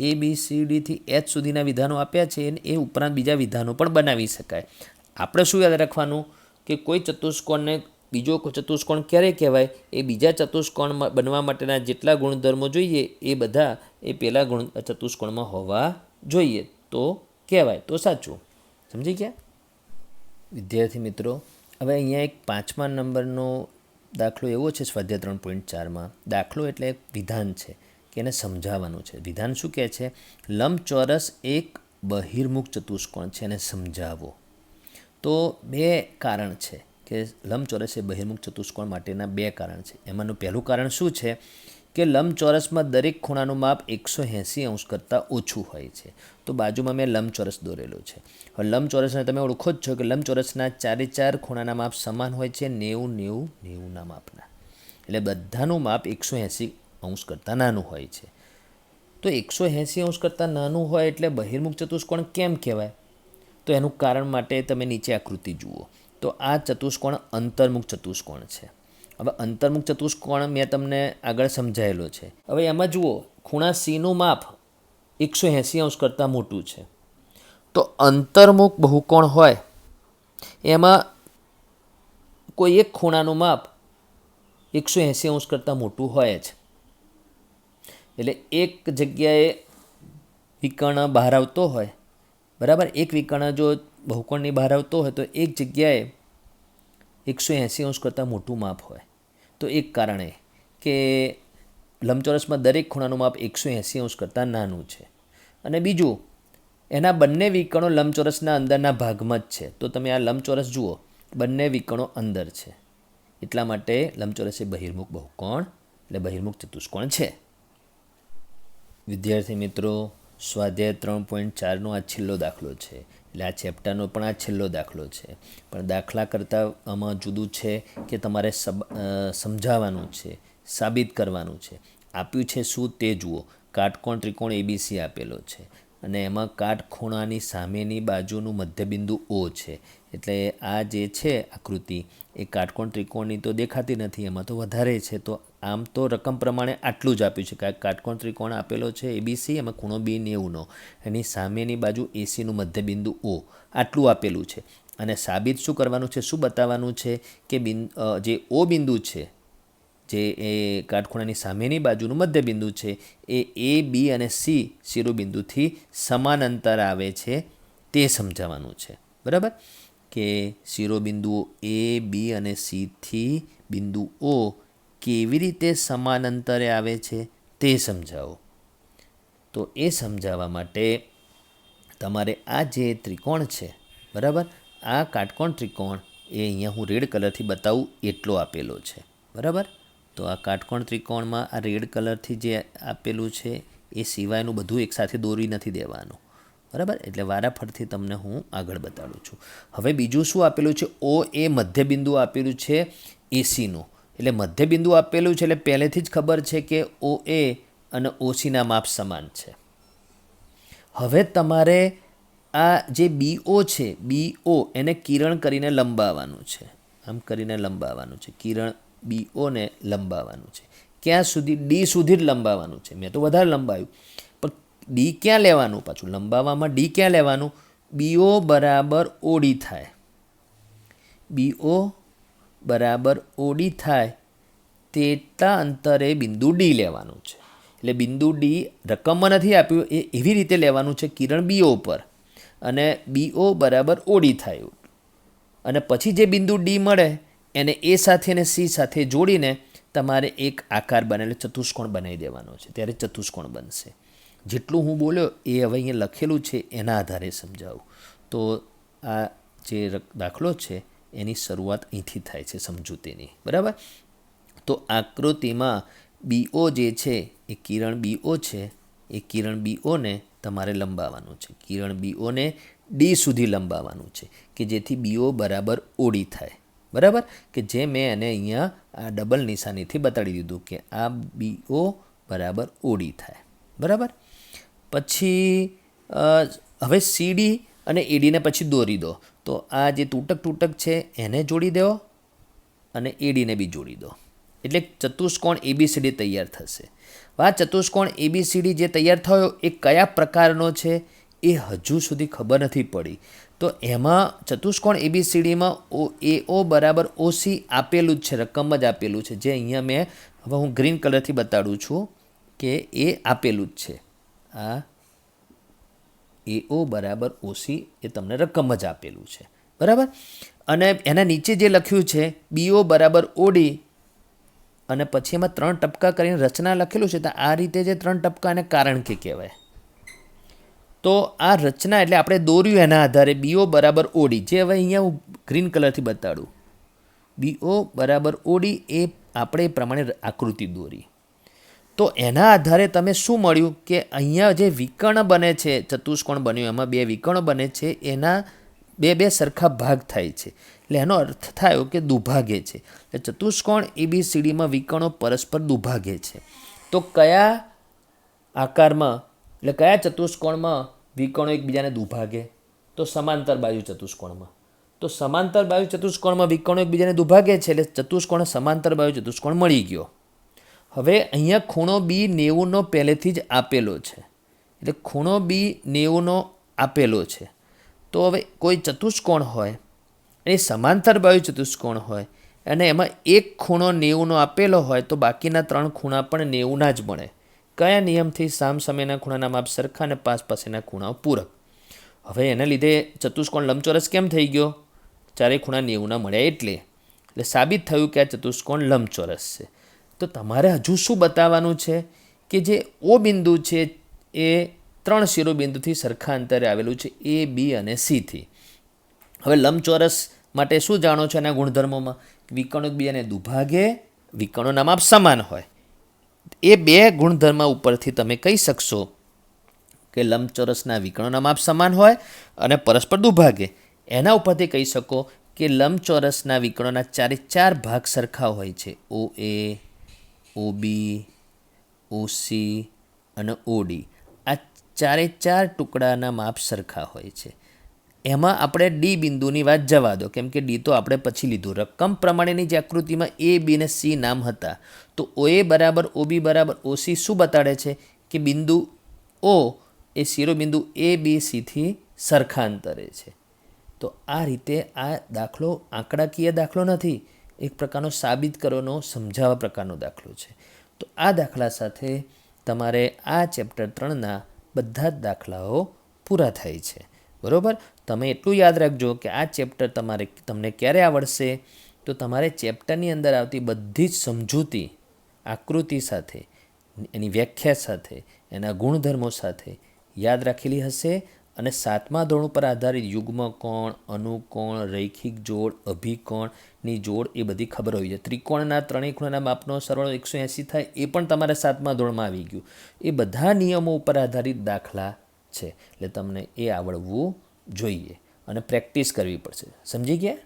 ABCD થી H સુધીના વિધાનો આપ્યા છે, અને એ ઉપરાંત બીજા વિધાનો પણ બનાવી શકાય. આપણે શું યાદ રાખવાનું કે કોઈ ચતુષ્કોણને બીજો ચતુષ્કોણ ક્યારે કહેવાય? એ બીજા ચતુષ્કોણ બનવા માટેના જેટલા ગુણધર્મો જોઈએ એ બધા એ પહેલા ચતુષ્કોણમાં હોવા જોઈએ તો કહેવાય, તો સાચું. સમજી ગયા વિદ્યાર્થી મિત્રો? હવે અહીંયા એક 5મા નંબરનો દાખલો એવો છે સ્વાધ્યાય 3.4માં. દાખલો એટલે એક વિધાન છે કે એને સમજાવવાનું છે. વિધાન શું કહે છે? લંબચોરસ એક બહિર્મુખ ચતુષ્કોણ છે, એને સમજાવો. તો 2 કારણ છે કે લંબચોરસ એ બહિર્મુખ ચતુષ્કોણ માટેના 2 કારણ છે. એમાંનું પહેલું કારણ શું છે કે લંબચોરસમાં દરેક ખૂણાનું માપ 180 અંશ કરતાં ઓછું હોય છે. તો બાજુમાં મેં લંબચોરસ દોરેલો છે. હવે લંબચોરસને તમે ઓળખો જ છો કે લંબચોરસના 4 ખૂણાના માપ સમાન હોય છે, 90, 90ના માપના. એટલે બધાનું માપ 180 અંશ કરતાં નાનું હોય છે. તો 180 અંશ કરતાં નાનું હોય એટલે બહિર્મુખ ચતુષ્કોણ કેમ કહેવાય? તો એનું કારણ માટે તમે નીચે આકૃતિ જુઓ. તો આ ચતુષ્કોણ અંતર્મુખ ચતુષ્કોણ છે. હવે અંતર્મુખ ચતુષ્કોણ મેં તમને આગળ સમજાયેલો છે. હવે એમાં જુઓ, ખૂણા Cનું માપ 180 અંશ કરતાં મોટું છે. તો અંતર્મુખ બહુકોણ હોય એમાં કોઈ એક ખૂણાનું માપ 180 અંશ કરતાં મોટું હોય જ. એટલે એક જગ્યાએ વિકર્ણ બહાર આવતો હોય, બરાબર, એક વિકર્ણ જો બહુકોણની બહાર આવતો હોય તો એક જગ્યાએ 180 અંશ કરતાં મોટું માપ હોય. તો એક કારણ એ કે લંબચોરસમાં દરેક ખૂણાનું માપ 180 અંશ કરતાં નાનું છે. અને બીજું, એના બંને વિકર્ણો લંબચોરસના અંદરના ભાગમાં જ છે. તો તમે આ લંબચોરસ જુઓ, બંને વિકર્ણો અંદર છે. એટલા માટે લંબચોરસ એ બહિર્મુખ બહુકોણ એટલે બહિર્મુખ ચતુષ્કોણ છે. વિદ્યાર્થી મિત્રો, સ્વાધ્યાય 3.4નો આ છેલ્લો દાખલો છે. એટલે આ ચેપ્ટરનો પણ આ છેલ્લો દાખલો છે. પણ દાખલા કરતાં આમાં જુદું છે કે તમારે સમજાવવાનું છે, સાબિત કરવાનું છે. આપ્યું છે શું તે જુઓ. કાટકોણ ત્રિકોણ ABC આપેલો છે અને એમાં કાટખૂણાની સામેની બાજુનું મધ્યબિંદુ O છે. એટલે આ જે છે આકૃતિ એ કાટકોણ ત્રિકોણની તો દેખાતી નથી, એમાં તો વધારે છે. તો આમ તો રકમ પ્રમાણે આટલું જ આપ્યું છે કે કાટકોણ ત્રિકોણ આપેલો છે ABC, એમાં ખૂણો 90, એની સામેની બાજુ ACનું મધ્યબિંદુ O, આટલું આપેલું છે. અને સાબિત શું કરવાનું છે, શું બતાવવાનું છે કે જે O બિંદુ છે, જે એ કાટખૂણાની સામેની બાજુનું મધ્યબિંદુ છે, એ A, B અને C શિરોબિંદુથી સમાન અંતર આવે છે તે સમજાવવાનું છે. બરાબર, કે શિરોબિંદુઓ A, B અને Cથી બિંદુ O કેવી રીતે સમાન અંતરે આવે છે તે સમજાવો. તો એ સમજાવવા માટે તમારે આ જે ત્રિકોણ છે, બરાબર, આ કાટકોણ ત્રિકોણ એ અહીંયા હું રેડ કલરથી બતાવું એટલો આપેલો છે. બરાબર, તો આ કાટકોણ ત્રિકોણમાં આ રેડ કલરથી જે આપેલું છે એ સિવાયનું બધું એકસાથે દોરી નથી દેવાનું. બરાબર, એટલે વારાફરથી તમને હું આગળ બતાડું છું. હવે બીજું શું આપેલું છે? O એ મધ્યબિંદુ આપેલું છે ACનું. એટલે મધ્યબિંદુ આપેલું છે એટલે પહેલેથી જ ખબર છે કે OA અને OCના માપ સમાન છે. હવે તમારે આ જે BO છે, BO એને કિરણ કરીને લંબાવવાનું છે. આમ કરીને લંબાવવાનું છે. કિરણ BOને લંબાવવાનું છે. ક્યાં સુધી? D સુધી જ લંબાવવાનું છે. મેં તો વધારે લંબાવ્યું, પણ D ક્યાં લેવાનું? પાછું લંબાવવામાં D ક્યાં લેવાનું? BO બરાબર OD થાય. BO બરાબર OD થાય તેટલા અંતરે બિંદુ D લેવાનું છે. એટલે બિંદુ D રકમમાં નથી આપ્યું, એ એવી રીતે લેવાનું છે કિરણ BO પર, અને BO બરાબર OD થાય. અને પછી જે બિંદુ D મળે એને A સાથે અને C સાથે જોડીને તમારે એક આકાર બનેલો ચતુષ્કોણ બનાવી દેવાનો છે. ત્યારે ચતુષ્કોણ બનશે. જેટલું હું બોલ્યો એ હવે અહીંયા લખેલું છે એના આધારે સમજાવું. તો આ જે દાખલો છે એની શરૂઆત અહીંથી થાય છે સમજૂતીની. બરાબર, તો આકૃતિમાં BO જે છે એ કિરણ BO છે, એ કિરણ BOને તમારે લંબાવવાનું છે. કિરણ BOને D સુધી લંબાવવાનું છે કે જેથી BO બરાબર OD થાય. બરાબર, કે જે મેં એને અહીંયા આ ડબલ નિશાનીથી બતાડી દીધું કે આ BO બરાબર OD થાય. બરાબર, પછી હવે CD અને ADને પછી દોરી દો. તો આ જે તૂટક છે એને જોડી દો અને ADને બી જોડી દો. એટલે ચતુષ્કોણ ABCD તૈયાર થશે. આ ચતુષ્કોણ ABCD જે તૈયાર થયો એ કયા પ્રકારનો છે? એ હજુ સુધી ખબર નથી પડી. તો એમાં ચતુષ્કોણ ABCDમાં AO બરાબર OC આપેલું જ છે, રકમ જ આપેલું છે, જે અહીંયા મેં હવે હું ગ્રીન કલરથી બતાડું છું કે એ આપેલું જ છે. આ AO બરાબર OC એ તમને રકમ જ આપેલું છે, બરાબર. અને એના નીચે જે લખ્યું છે BO બરાબર OD અને પછી એમાં 3 ટપકા કરીને રચના લખેલું છે, તો આ રીતે જે 3 ટપકાને કારણ કે કહેવાય. તો આ રચના એટલે આપણે દોર્યું એના આધારે BO બરાબર OD, જે હવે અહીંયા હું ગ્રીન કલરથી બતાડું. BO બરાબર OD એ આપણે એ પ્રમાણે આકૃતિ દોરી. તો એના આધારે તમે શું મળ્યું કે અહીંયા જે વિકર્ણ બને છે, ચતુષ્કોણ બન્યું એમાં 2 વિકર્ણો બને છે, એના બે સરખા ભાગ થાય છે. એટલે એનો અર્થ થયો કે દુભાગે છે. એટલે ચતુષ્કોણ ABCDમાં વિકર્ણો પરસ્પર દુભાગે છે. તો કયા આકારમાં એટલે કયા ચતુષ્કોણમાં વિકર્ણો એકબીજાને દુભાગે? તો સમાંતર બાજુ ચતુષ્કોણમાં. તો સમાંતર બાજુ ચતુષ્કોણમાં વિકર્ણો એકબીજાને દુભાગે છે, એટલે ચતુષ્કોણ સમાંતર બાજુ ચતુષ્કોણ મળી ગયો. હવે અહીંયા ખૂણો B 90 પહેલેથી જ આપેલો છે, એટલે ખૂણો B 90 આપેલો છે. તો હવે કોઈ ચતુષ્કોણ હોય એ સમાંતર બાજુ ચતુષ્કોણ હોય અને એમાં એક ખૂણો 90 આપેલો હોય, તો બાકીના 3 ખૂણા પણ 90 જ મળે. કયા નિયમથી? સામસામેના ખૂણાના માપ સરખા અને પાસેના ખૂણાઓ પૂરક. હવે એના લીધે ચતુષ્કોણ લંબચોરસ કેમ થઈ ગયો? ચારે ખૂણા 90 મળ્યા એટલે સાબિત થયું કે આ ચતુષ્કોણ લંબચોરસ છે. તો તમારે હજુ શું બતાવવાનું છે કે જે O બિંદુ છે એ 3 શિરોબિંદુથી સરખા અંતરે આવેલું છે, A, B અને C થી. હવે લંબચોરસ માટે શું જાણો છો એના ગુણધર્મોમાં? વિકર્ણો એકબીજાને દુભાગે, વિકર્ણોના માપ સમાન હોય. એ 2 ગુણધર્મ ઉપરથી તમે કહી શકશો કે લંબચોરસના વિકર્ણોના માપ સમાન હોય અને પરસ્પર દુભાગે. એના ઉપરથી કહી શકો કે લંબચોરસના વિકર્ણોના 4 ભાગ સરખા હોય છે, OA, OB, OC અને OD. આ 4 ટુકડાના માપ સરખા હોય છે. એમાં આપણે D બિંદુની વાત જવા દો, કેમ કે D તો આપણે પછી લીધું. રકમ પ્રમાણેની જે આકૃતિમાં A, B અને C નામ હતા, તો OA બરાબર OB બરાબર OC શું બતાડે છે કે બિંદુ O એ શિરોબિંદુ ABC થી સરખા અંતરે છે. તો આ રીતે આ દાખલો આંકડાકીય દાખલો નથી, એક પ્રકારનો સાબિત કરવાનો સમજાવવા પ્રકારનો દાખલો છે. તો આ દાખલા સાથે તમારે આ ચેપ્ટર 3ના બધા જ દાખલાઓ પૂરા થાય છે, બરાબર. તમે એટલું યાદ રાખજો કે આ ચેપ્ટર તમને ક્યારે આવડશે? તો તમારે ચેપ્ટરની અંદર આવતી બધી જ સમજૂતી આકૃતિ સાથે, એની વ્યાખ્યા સાથે, એના ગુણધર્મો સાથે યાદ રાખેલી હશે. અને 7મા ધોરણ પર આધારિત યુગ્મ કોણ, અનુકોણ, રૈખિક જોડ, અભિકોણની જોડ એ બધી ખબર હોવી જોઈએ. ત્રિકોણના 3 ખૂણાના માપનો સરવાળો 180 થાય એ પણ તમારે 7મા ધોરણમાં આવી ગયું. એ બધા નિયમો ઉપર આધારિત દાખલા છે, એટલે તમને એ આવડવું જોઈએ અને પ્રેક્ટિસ કરવી પડશે. સમજી ગયા?